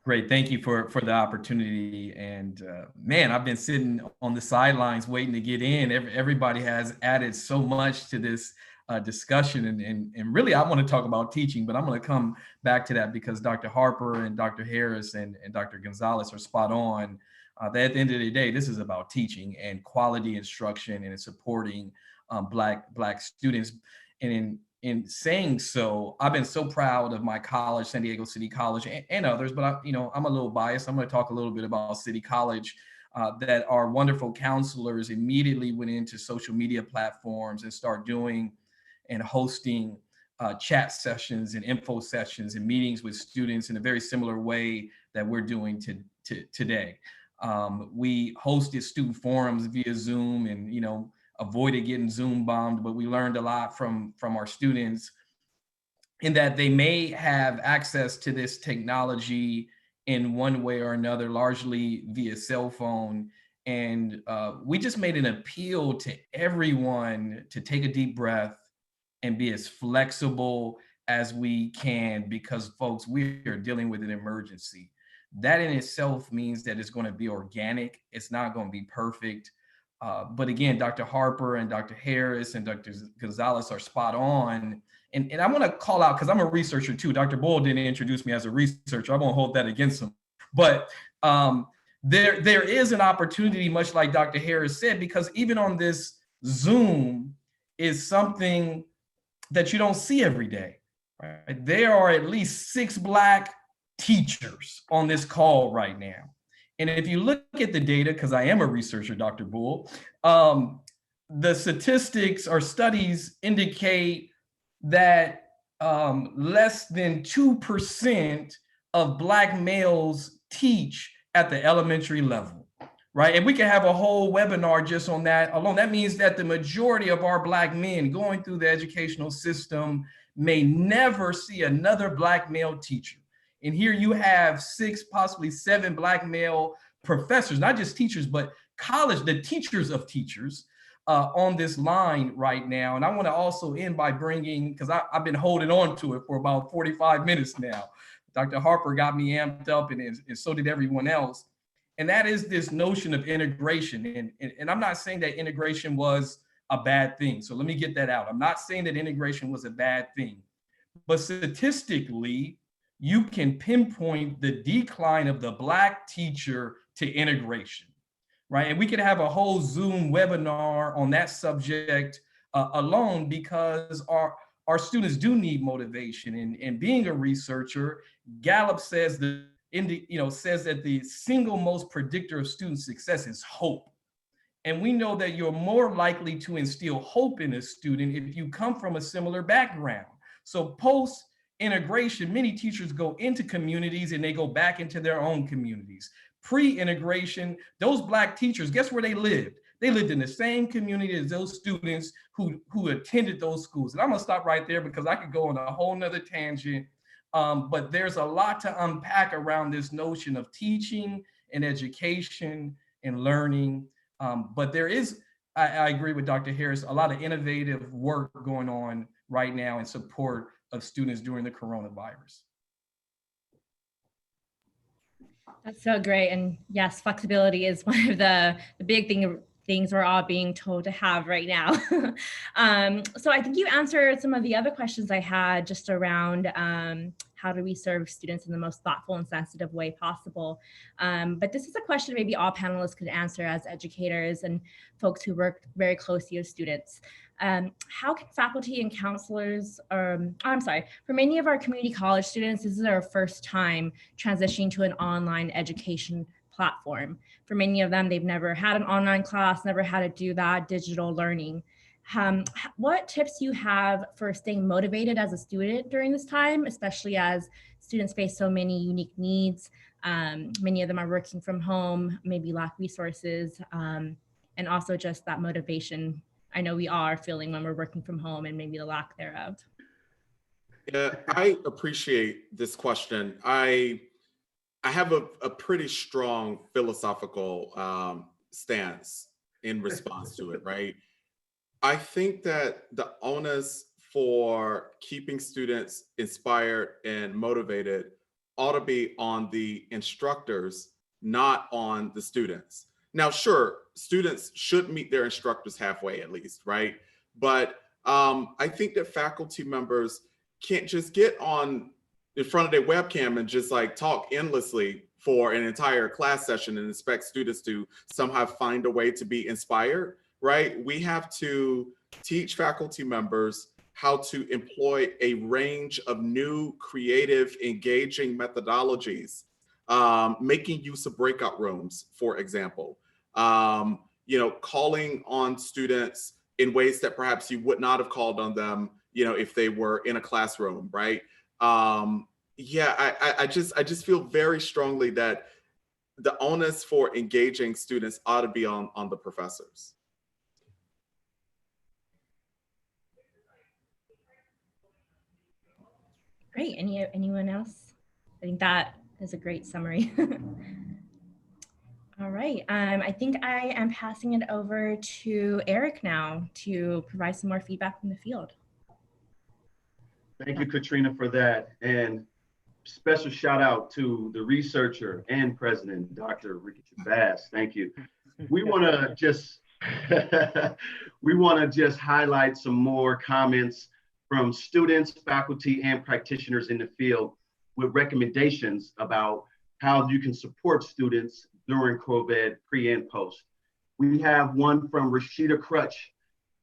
Great, thank you for the opportunity. And man, I've been sitting on the sidelines waiting to get in. Everybody has added so much to this discussion, and really I want to talk about teaching, but I'm going to come back to that because Dr. Harper and Dr. Harris and Dr. Gonzalez are spot on. That at the end of the day, this is about teaching and quality instruction and supporting Black students. And in saying so, I've been so proud of my college, San Diego City College, and others, but I'm a little biased. I'm going to talk a little bit about City College, that our wonderful counselors immediately went into social media platforms and start doing and hosting chat sessions and info sessions and meetings with students in a very similar way that we're doing today. We hosted student forums via Zoom and, avoided getting Zoom bombed, but we learned a lot from our students in that they may have access to this technology in one way or another, largely via cell phone. And we just made an appeal to everyone to take a deep breath and be as flexible as we can, because folks, we are dealing with an emergency. That in itself means that it's going to be organic. It's not going to be perfect. But again, Dr. Harper and Dr. Harris and Dr. Gonzalez are spot on. And I want to call out, because I'm a researcher too. Dr. Bull didn't introduce me as a researcher. I won't hold that against him. But there is an opportunity, much like Dr. Harris said, because even on this Zoom is something that you don't see every day. Right? There are at least 6 Black teachers on this call right now. And if you look at the data, because I am a researcher, Dr. Bull, the statistics or studies indicate that less than 2% of Black males teach at the elementary level, right? And we can have a whole webinar just on that alone. That means that the majority of our Black men going through the educational system may never see another Black male teacher. And here you have 6, possibly 7 Black male professors, not just teachers, but the teachers of teachers on this line right now. And I want to also end by bringing, because I've been holding on to it for about 45 minutes now. Dr. Harper got me amped up, and so did everyone else. And that is this notion of integration. And I'm not saying that integration was a bad thing. So let me get that out. I'm not saying that integration was a bad thing. But statistically, you can pinpoint the decline of the Black teacher to integration, right? And we could have a whole Zoom webinar on that subject alone, because our students do need motivation. And being a researcher, Gallup says that the single most predictor of student success is hope. And we know that you're more likely to instill hope in a student if you come from a similar background. So post integration, many teachers go into communities and they go back into their own communities. Pre-integration, those Black teachers, guess where they lived? They lived in the same community as those students who attended those schools. And I'm gonna stop right there because I could go on a whole nother tangent. But there's a lot to unpack around this notion of teaching and education and learning. But there is, I agree with Dr. Harris, a lot of innovative work going on right now in support of students during the coronavirus. That's so great. And yes, flexibility is one of the big things we're all being told to have right now. So I think you answered some of the other questions I had just around how do we serve students in the most thoughtful and sensitive way possible. But this is a question maybe all panelists could answer as educators and folks who work very closely with students. How can faculty and counselors, for many of our community college students, this is our first time transitioning to an online education platform. For many of them, they've never had an online class, never had to do that digital learning. What tips do you have for staying motivated as a student during this time, especially as students face so many unique needs? Many of them are working from home, maybe lack resources, and also just that motivation I know we all are feeling when we're working from home and maybe the lack thereof. Yeah, I appreciate this question. I have a pretty strong philosophical stance in response to it, right? I think that the onus for keeping students inspired and motivated ought to be on the instructors, not on the students. Now, sure, students should meet their instructors halfway at least, right? But I think that faculty members can't just get in front of their webcam and just like talk endlessly for an entire class session and expect students to somehow find a way to be inspired, right? We have to teach faculty members how to employ a range of new, creative, engaging methodologies, making use of breakout rooms, for example, calling on students in ways that perhaps you would not have called on them, if they were in a classroom, right? I just feel very strongly that the onus for engaging students ought to be on the professors. Great. Anyone else? I think that is a great summary. All right. I think I am passing it over to Eric now to provide some more feedback from the field. Thank you, Katrina, for that. And special shout out to the researcher and president, Dr. Ricky Shabazz. Thank you. We want to just We want to just highlight some more comments from students, faculty, and practitioners in the field with recommendations about how you can support students during COVID pre and post. We have one from Rashida Crutch,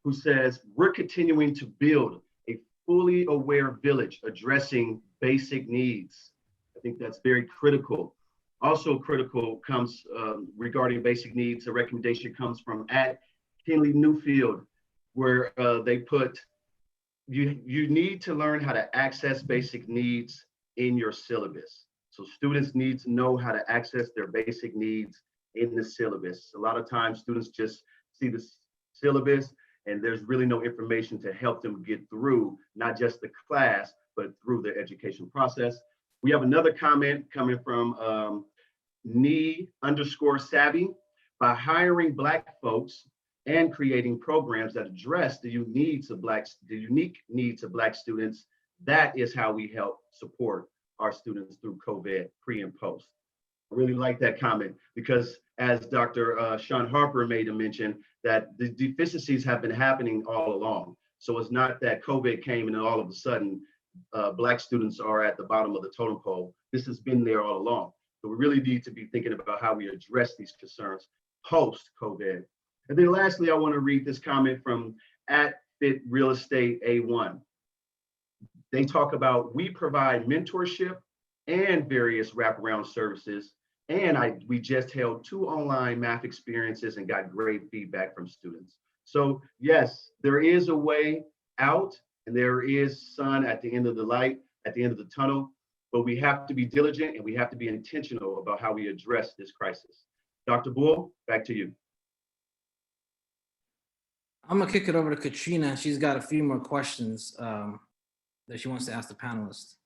who says, we're continuing to build a fully aware village addressing basic needs. I think that's very critical. Also critical comes regarding basic needs, a recommendation comes from Kinley Newfield, where they put, you need to learn how to access basic needs in your syllabus. So students need to know how to access their basic needs in the syllabus. A lot of times students just see the syllabus and there's really no information to help them get through not just the class, but through the education process. We have another comment coming from _savvy. By hiring Black folks and creating programs that address the unique needs of Black students, that is how we help support our students through COVID pre and post. I really like that comment because as Dr. Shawn Harper made a mention that the deficiencies have been happening all along. So it's not that COVID came and all of a sudden Black students are at the bottom of the totem pole. This has been there all along. So we really need to be thinking about how we address these concerns post-COVID. And then lastly, I want to read this comment from @FitRealEstateA1. They talk about, we provide mentorship and various wraparound services. And we just held 2 online math experiences and got great feedback from students. So yes, there is a way out and there is sun at the end of the light, at the end of the tunnel, but we have to be diligent and we have to be intentional about how we address this crisis. Dr. Bull, back to you. I'm gonna kick it over to Katrina. She's got a few more questions that she wants to ask the panelists.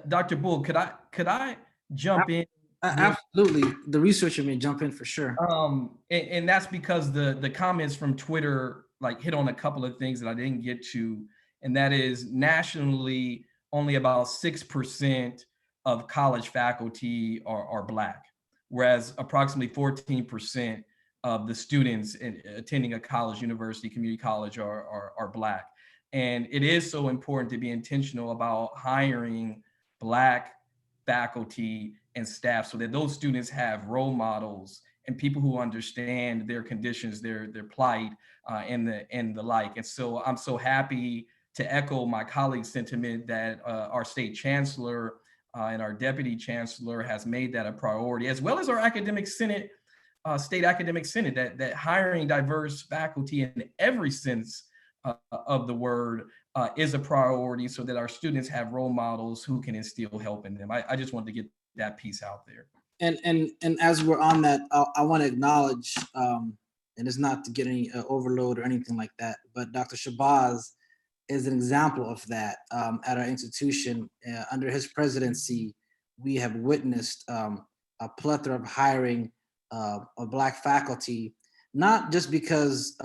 Dr. Bull, could I jump in? Absolutely. The researcher may jump in for sure. And that's because the comments from Twitter like hit on a couple of things that I didn't get to, and that is nationally only about 6% of college faculty are Black, whereas approximately 14% of the students attending a college, university, community college are Black. And it is so important to be intentional about hiring Black faculty and staff so that those students have role models and people who understand their conditions, their plight, and the like. And so I'm so happy to echo my colleague's sentiment that our state chancellor and our deputy chancellor has made that a priority, as well as our academic senate, state academic senate, that hiring diverse faculty in every sense of the word is a priority so that our students have role models who can instill help in them. I just wanted to get that piece out there. And as we're on that, I want to acknowledge, and it's not to get any overload or anything like that, but Dr. Shabazz is an example of that at our institution. Under his presidency, we have witnessed a plethora of hiring of Black faculty, not just because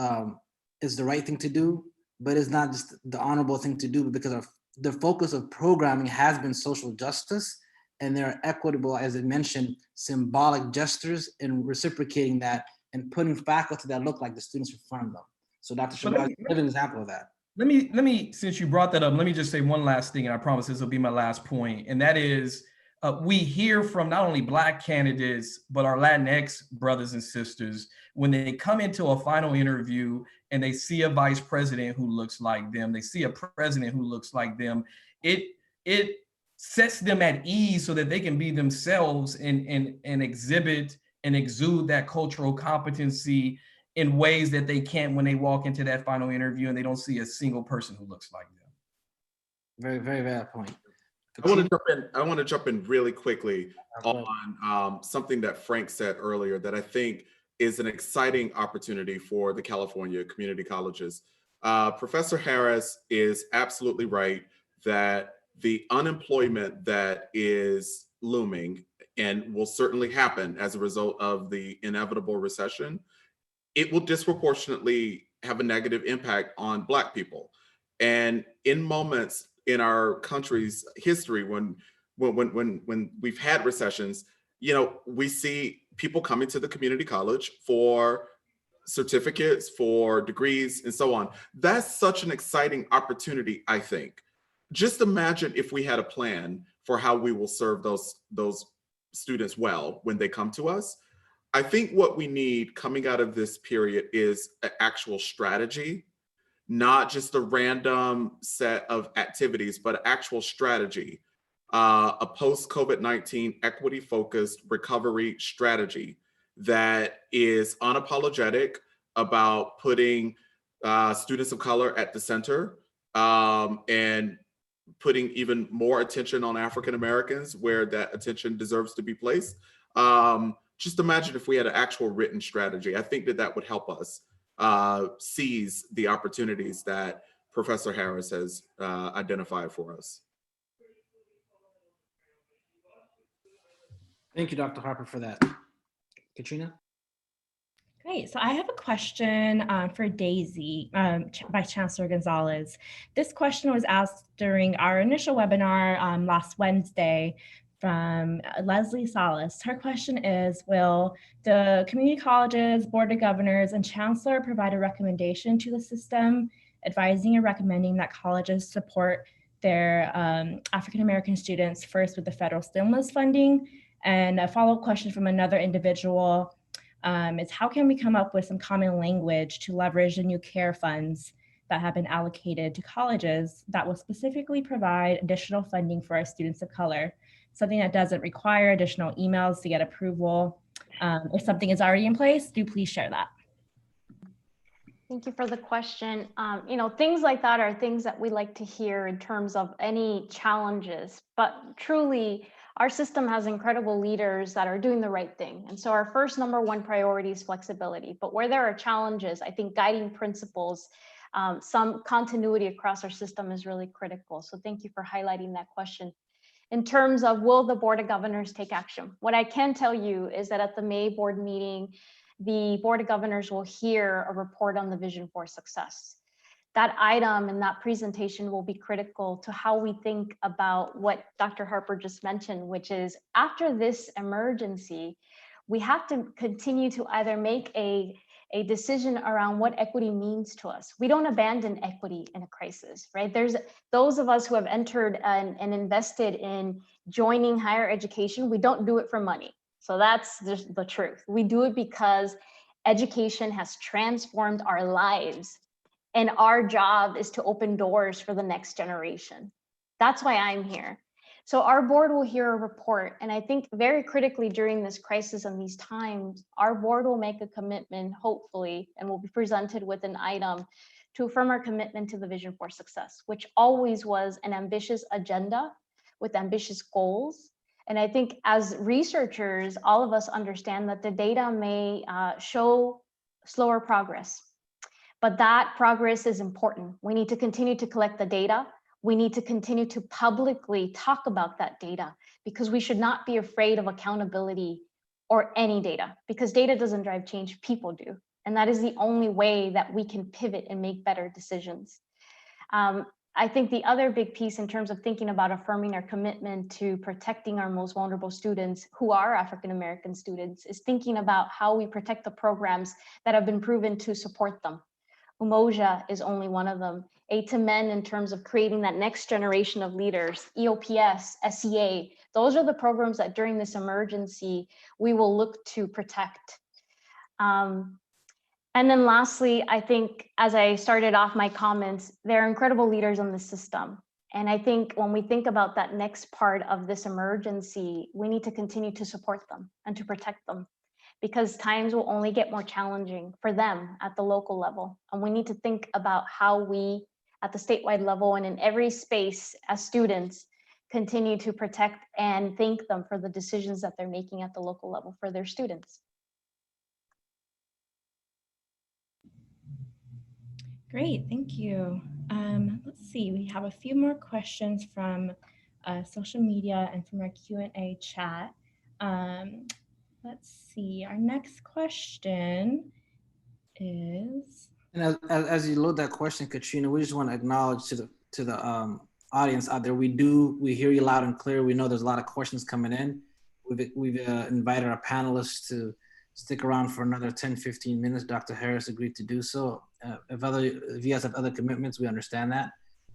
it's the right thing to do, but it's not just the honorable thing to do, but because the focus of programming has been social justice, and there are equitable, as I mentioned, symbolic gestures in reciprocating that and putting faculty that look like the students in front of them. So Dr. Shabazz is an example of that. Let me, since you brought that up, let me just say one last thing, and I promise this will be my last point, and that is we hear from not only Black candidates, but our Latinx brothers and sisters, when they come into a final interview and they see a vice president who looks like them, they see a president who looks like them, it sets them at ease so that they can be themselves and exhibit and exude that cultural competency in ways that they can't when they walk into that final interview and they don't see a single person who looks like them. Very, very valid point. I want to jump in really quickly on something that Frank said earlier that I think is an exciting opportunity for the California community colleges. Professor Harris is absolutely right that the unemployment that is looming and will certainly happen as a result of the inevitable recession, it will disproportionately have a negative impact on Black people. And in moments in our country's history, when we've had recessions, we see people coming to the community college for certificates, for degrees, and so on. That's such an exciting opportunity, I think. Just imagine if we had a plan for how we will serve those students well when they come to us. I think what we need coming out of this period is an actual strategy, not just a random set of activities, but actual strategy, a post-COVID-19 equity-focused recovery strategy that is unapologetic about putting students of color at the center, and putting even more attention on African Americans where that attention deserves to be placed. Just imagine if we had an actual written strategy. I think that would help us seize the opportunities that Professor Harris has identified for us. Thank you, Dr. Harper, for that. Katrina? Great. So I have a question for Daisy, Vice Chancellor Gonzalez. This question was asked during our initial webinar last Wednesday from Leslie Salas. Her question is, will the community colleges, Board of Governors, and Chancellor provide a recommendation to the system advising and recommending that colleges support their African-American students first with the federal stimulus funding? And a follow-up question from another individual is, how can we come up with some common language to leverage the new CARE funds that have been allocated to colleges that will specifically provide additional funding for our students of color? Something that doesn't require additional emails to get approval. If something is already in place, do please share that. Thank you for the question. Things like that are things that we like to hear in terms of any challenges, but truly our system has incredible leaders that are doing the right thing. And so our first #1 priority is flexibility, but where there are challenges, I think guiding principles, some continuity across our system is really critical. So thank you for highlighting that question. In terms of, will the Board of Governors take action? What I can tell you is that at the May board meeting, the Board of Governors will hear a report on the Vision for Success. That item and that presentation will be critical to how we think about what Dr. Harper just mentioned, which is after this emergency, we have to continue to either make a decision around what equity means to us. We don't abandon equity in a crisis, right? There's those of us who have entered and invested in joining higher education, we don't do it for money. So that's just the truth. We do it because education has transformed our lives, and our job is to open doors for the next generation. That's why I'm here. So our board will hear a report, and I think very critically during this crisis and these times, our board will make a commitment, hopefully, and will be presented with an item to affirm our commitment to the Vision for Success, which always was an ambitious agenda with ambitious goals. And I think as researchers, all of us understand that the data may show slower progress, but that progress is important. We need to continue to collect the data. We need to continue to publicly talk about that data, because we should not be afraid of accountability or any data, because data doesn't drive change, people do. And that is the only way that we can pivot and make better decisions. I think the other big piece in terms of thinking about affirming our commitment to protecting our most vulnerable students, who are African-American students, is thinking about how we protect the programs that have been proven to support them. Umoja is only one of them. Aid to Men in terms of creating that next generation of leaders, EOPS, SEA, those are the programs that during this emergency, we will look to protect. And then lastly, I think as I started off my comments, there are incredible leaders in the system. And I think when we think about that next part of this emergency, we need to continue to support them and to protect them, because times will only get more challenging for them at the local level. And we need to think about how we, at the statewide level and in every space as students, continue to protect and thank them for the decisions that they're making at the local level for their students. Great, thank you. Let's see, we have a few more questions from social media and from our Q&A chat. Let's see, our next question is. And as you load that question, Katrina, we just want to acknowledge to the audience out there, we hear you loud and clear. We know there's a lot of questions coming in. We've invited our panelists to stick around for another 10, 15 minutes. Dr. Harris agreed to do so. If you guys have other commitments, we understand that.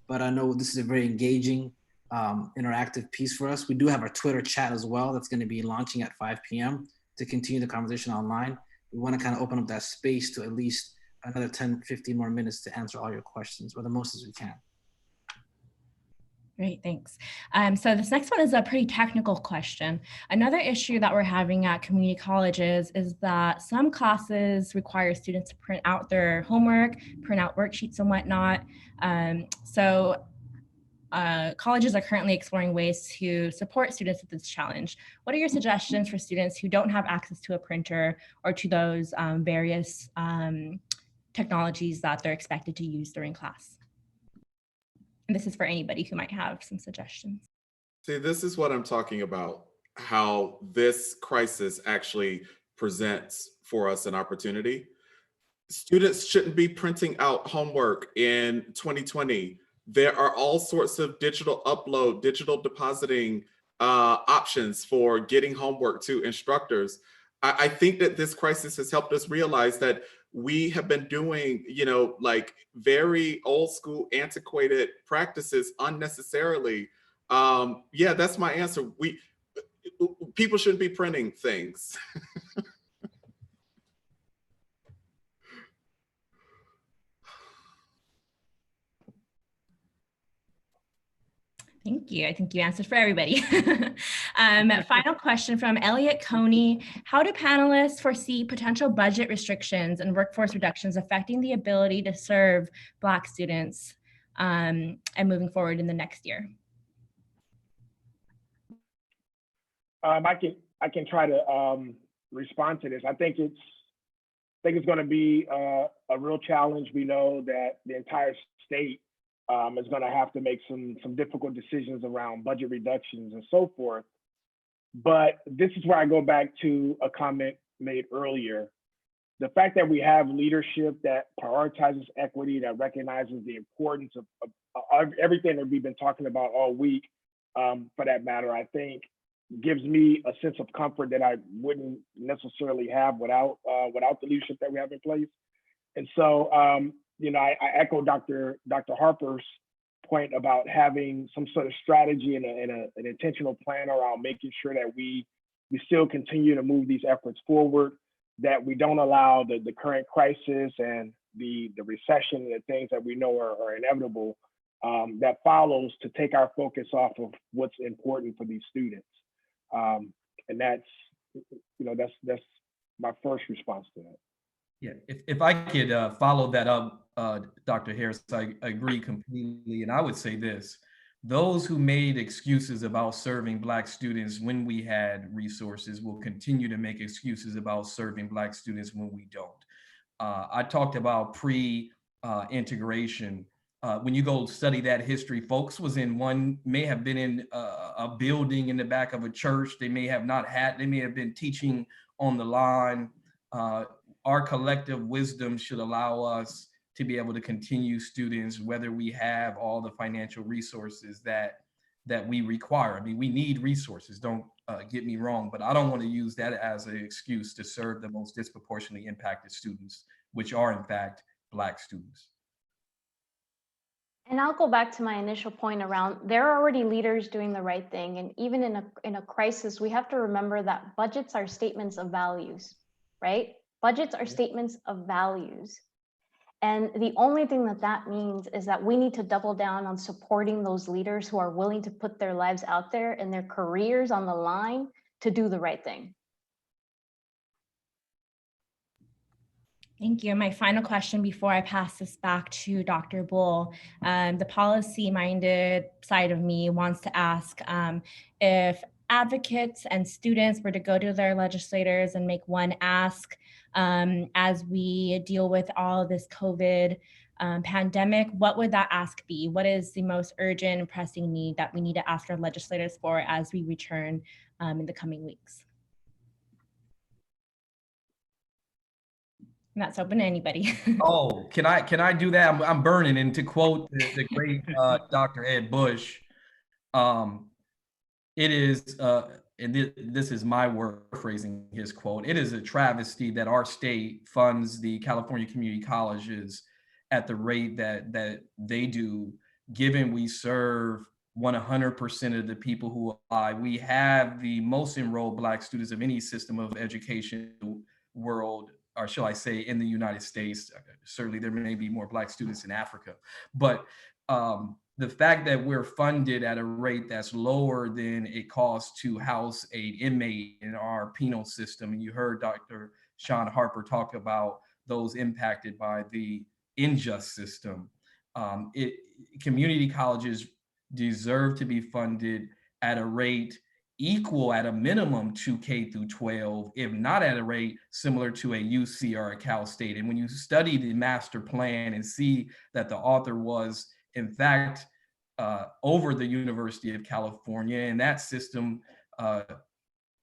But I know this is a very engaging, interactive piece for us. We do have our Twitter chat as well that's going to be launching at 5 p.m. to continue the conversation online. We want to kind of open up that space to at least another 10, 15 more minutes to answer all your questions, or the most as we can. Great, thanks. So this next one is a pretty technical question. Another issue that we're having at community colleges is that some classes require students to print out their homework, print out worksheets and whatnot. Colleges are currently exploring ways to support students with this challenge. What are your suggestions for students who don't have access to a printer or to those various technologies that they're expected to use during class? And this is for anybody who might have some suggestions. See, this is what I'm talking about, how this crisis actually presents for us an opportunity. Students shouldn't be printing out homework in 2020. There are all sorts of digital upload, digital depositing options for getting homework to instructors. I think that this crisis has helped us realize that we have been doing, like very old school, antiquated practices unnecessarily. Yeah, that's my answer. People shouldn't be printing things. Thank you. I think you answered for everybody. Final question from Elliot Coney. How do panelists foresee potential budget restrictions and workforce reductions affecting the ability to serve Black students and moving forward in the next year? I can try to respond to this. I think it's going to be a real challenge. We know that the entire state is going to have to make some difficult decisions around budget reductions and so forth. But this is where I go back to a comment made earlier. The fact that we have leadership that prioritizes equity, that recognizes the importance of everything that we've been talking about all week, for that matter, I think gives me a sense of comfort that I wouldn't necessarily have without the leadership that we have in place. And so, I echo Dr. Harper's point about having some sort of strategy and an intentional plan around making sure that we still continue to move these efforts forward, that we don't allow the current crisis and the recession and the things that we know are inevitable that follows to take our focus off of what's important for these students. And that's my first response to that. Yeah, if I could follow that up, Dr. Harris, I agree completely. And I would say this: those who made excuses about serving Black students when we had resources will continue to make excuses about serving Black students when we don't. I talked about pre-integration. When you go study that history, folks may have been in a building in the back of a church. They may have been teaching on the line. Our collective wisdom should allow us to be able to continue students, whether we have all the financial resources that we require. I mean, we need resources, don't get me wrong, but I don't want to use that as an excuse to serve the most disproportionately impacted students, which are in fact Black students. And I'll go back to my initial point around there are already leaders doing the right thing. And even in a crisis, we have to remember that budgets are statements of values, right? Budgets are statements of values. And the only thing that means is that we need to double down on supporting those leaders who are willing to put their lives out there and their careers on the line to do the right thing. Thank you. My final question before I pass this back to Dr. Bull, the policy-minded side of me wants to ask if advocates and students were to go to their legislators and make one ask as we deal with all of this COVID pandemic, what would that ask be? What is the most urgent and pressing need that we need to ask our legislators for as we return in the coming weeks? And that's open to anybody. Oh, can I do that? I'm burning. And to quote the great Dr. Ed Bush, it is and this is my word phrasing his quote, it is a travesty that our state funds the California community colleges at the rate that they do, given we serve 100% of the people who apply. We have the most enrolled Black students of any system of education in the world, or shall I say in the United States. Certainly there may be more Black students in Africa, but the fact that we're funded at a rate that's lower than it costs to house an inmate in our penal system. And you heard Dr. Shawn Harper talk about those impacted by the unjust system. Community colleges deserve to be funded at a rate equal at a minimum to K through 12, if not at a rate similar to a UC or a Cal State. And when you study the master plan and see that the author was in fact over the University of California, and that system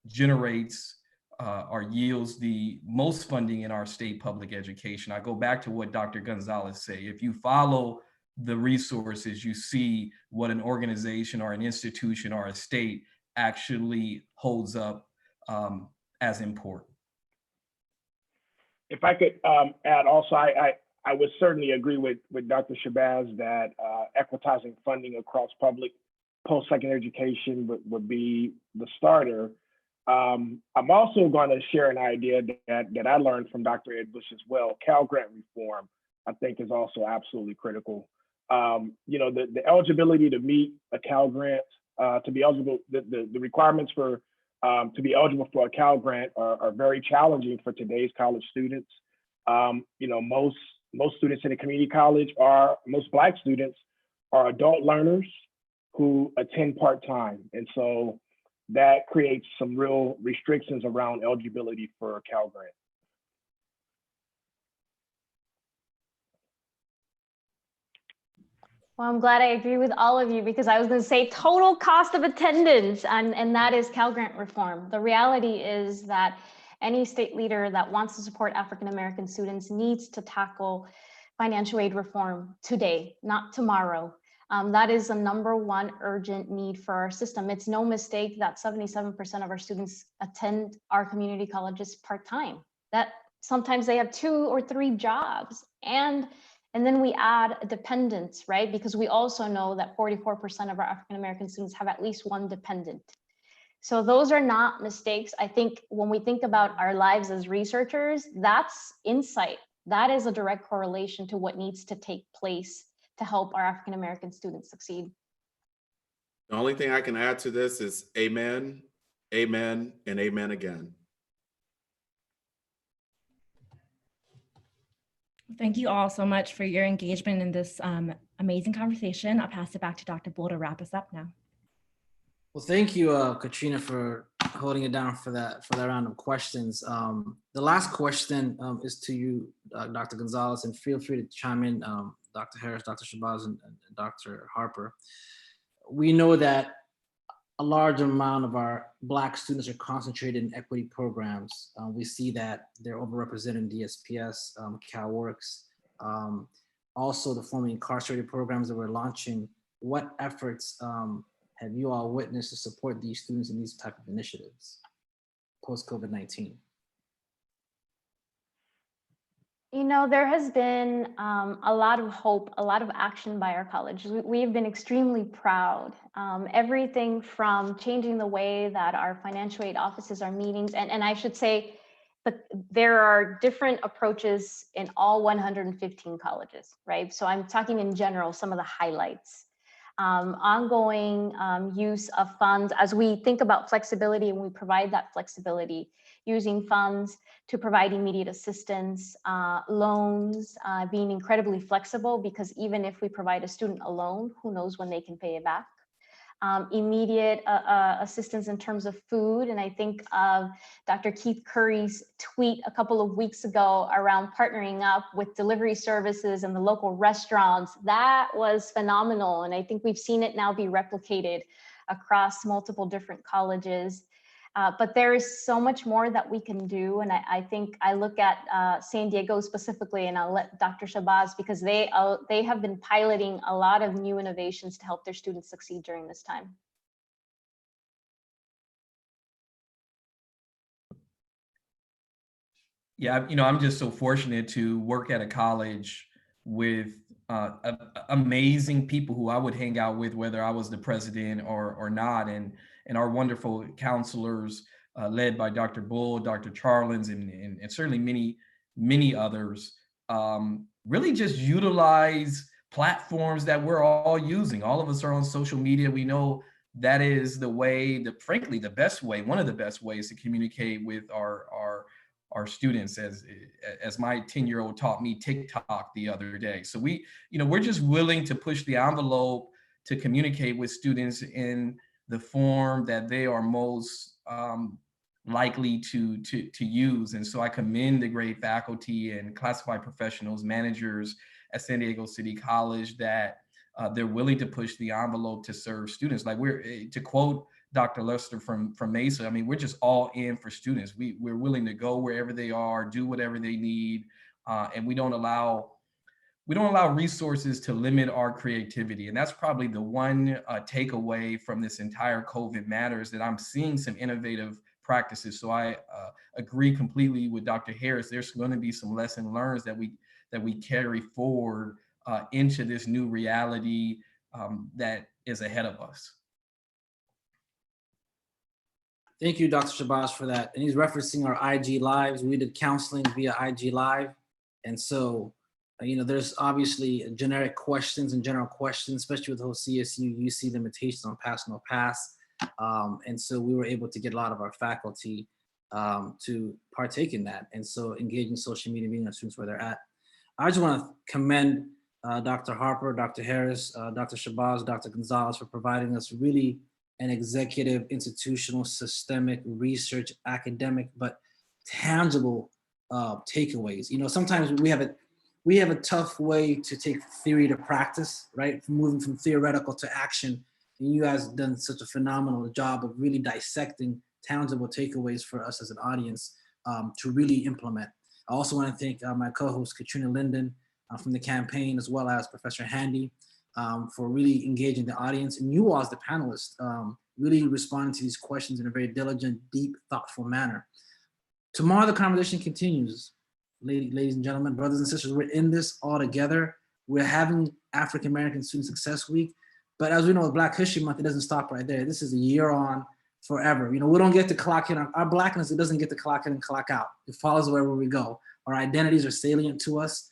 generates or yields the most funding in our state public education. I go back to what Dr. Gonzalez say. If you follow the resources, you see what an organization or an institution or a state actually holds up as important. If I could add also, I would certainly agree with Dr. Shabazz that equitizing funding across public post-secondary education would be the starter. I'm also going to share an idea that I learned from Dr. Ed Bush as well. Cal Grant reform, I think, is also absolutely critical. The eligibility to meet a Cal Grant, to be eligible, the requirements for to be eligible for a Cal Grant are very challenging for today's college students. Most students in a community college most Black students are adult learners who attend part-time. And so that creates some real restrictions around eligibility for a Cal Grant. Well, I'm glad I agree with all of you, because I was going to say total cost of attendance, and that is Cal Grant reform. The reality is that any state leader that wants to support African-American students needs to tackle financial aid reform today, not tomorrow. That is the #1 urgent need for our system. It's no mistake that 77% of our students attend our community colleges part-time. That sometimes they have 2 or 3 jobs, and then we add dependents, right? Because we also know that 44% of our African-American students have at least 1 dependent. So those are not mistakes. I think when we think about our lives as researchers, that's insight. That is a direct correlation to what needs to take place to help our African-American students succeed. The only thing I can add to this is amen, amen, and amen again. Thank you all so much for your engagement in this amazing conversation. I'll pass it back to Dr. Bull to wrap us up now. Well, thank you, Katrina, for holding it down for that round of questions. The last question is to you, Dr. Gonzalez, and feel free to chime in, Dr. Harris, Dr. Shabazz, and Dr. Harper. We know that a large amount of our Black students are concentrated in equity programs. We see that they're overrepresented in DSPS, CalWorks, also the formerly incarcerated programs that we're launching. What efforts have you all witnessed to support these students in these type of initiatives post-COVID-19? There has been a lot of hope, a lot of action by our college. We've been extremely proud. Everything from changing the way that our financial aid offices are meetings, and I should say, but there are different approaches in all 115 colleges, right? So I'm talking in general, some of the highlights. Ongoing use of funds as we think about flexibility, and we provide that flexibility, using funds to provide immediate assistance, loans, being incredibly flexible, because even if we provide a student a loan, who knows when they can pay it back. Immediate assistance in terms of food. And I think of Dr. Keith Curry's tweet a couple of weeks ago around partnering up with delivery services and the local restaurants. That was phenomenal. And I think we've seen it now be replicated across multiple different colleges. But there is so much more that we can do. And I think I look at San Diego specifically, and I'll let Dr. Shabazz, because they have been piloting a lot of new innovations to help their students succeed during this time. Yeah, I'm just so fortunate to work at a college with amazing people who I would hang out with, whether I was the president or not, and our wonderful counselors, led by Dr. Bull, Dr. Charlins, and certainly many others, really just utilize platforms that we're all using. All of us are on social media. We know that is the way, frankly, the best way, one of the best ways to communicate with our students, as my 10-year-old taught me TikTok the other day. So we're just willing to push the envelope to communicate with students in the form that they are most likely to use. And so I commend the great faculty and classified professionals, managers at San Diego City College, that they're willing to push the envelope to serve students. Like, to quote Dr. Lester from Mesa, I mean, we're just all in for students. We're willing to go wherever they are, do whatever they need, and we don't allow resources to limit our creativity. And that's probably the one takeaway from this entire COVID matter, is that I'm seeing some innovative practices. So I agree completely with Dr. Harris. There's going to be some lesson learned that we carry forward into this new reality that is ahead of us. Thank you, Dr. Shabazz, for that. And he's referencing our IG Lives. We did counseling via IG Live. And so, there's obviously generic questions and general questions, especially with the whole CSU UC limitations on pass, no pass. And so we were able to get a lot of our faculty to partake in that. And so engaging social media, meeting our students where they're at. I just want to commend Dr. Harper, Dr. Harris, Dr. Shabazz, Dr. Gonzalez for providing us really an executive, institutional, systemic, research, academic, but tangible takeaways. Sometimes we have a tough way to take theory to practice, right? Moving from theoretical to action. And you guys have done such a phenomenal job of really dissecting tangible takeaways for us as an audience to really implement. I also want to thank my co-host Katrina Linden from the campaign, as well as Professor Handy, for really engaging the audience, and you all as the panelists, really responding to these questions in a very diligent, deep, thoughtful manner. Tomorrow, the conversation continues. Ladies and gentlemen, brothers and sisters, we're in this all together. We're having African American Student Success Week, but as we know, with Black History Month, it doesn't stop right there. This is a year on, forever. We don't get to clock in. Our Blackness, it doesn't get to clock in and clock out. It follows wherever we go. Our identities are salient to us,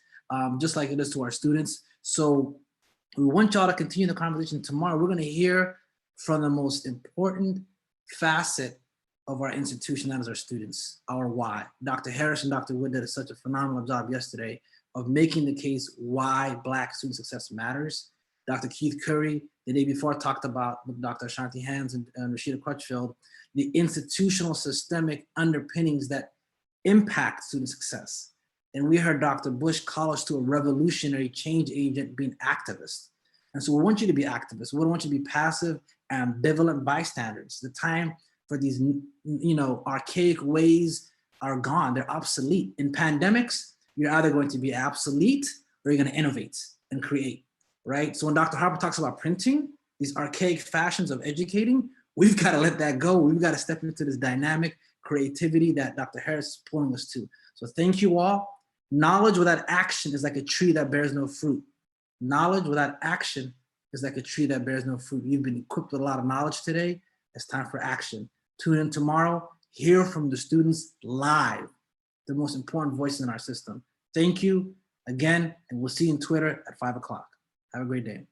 just like it is to our students. So we want y'all to continue the conversation tomorrow. We're going to hear from the most important facet of our institution, that is our students, our why. Dr. Harris and Dr. Wood did such a phenomenal job yesterday of making the case why Black student success matters. Dr. Keith Curry, the day before, talked about, with Dr. Ashanti Hands and Rashida Crutchfield, the institutional systemic underpinnings that impact student success. And we heard Dr. Bush call us to a revolutionary change agent being activist. And so we want you to be activists. We don't want you to be passive, ambivalent bystanders. The time for these, archaic ways are gone. They're obsolete. In pandemics, you're either going to be obsolete or you're going to innovate and create, right? So when Dr. Harper talks about printing, these archaic fashions of educating, we've got to let that go. We've got to step into this dynamic creativity that Dr. Harris is pulling us to. So thank you all. Knowledge without action is like a tree that bears no fruit. Knowledge without action is like a tree that bears no fruit. You've been equipped with a lot of knowledge today. It's time for action. Tune in tomorrow. Hear from the students live, the most important voices in our system. Thank you again, and we'll see you on Twitter at 5 o'clock. Have a great day.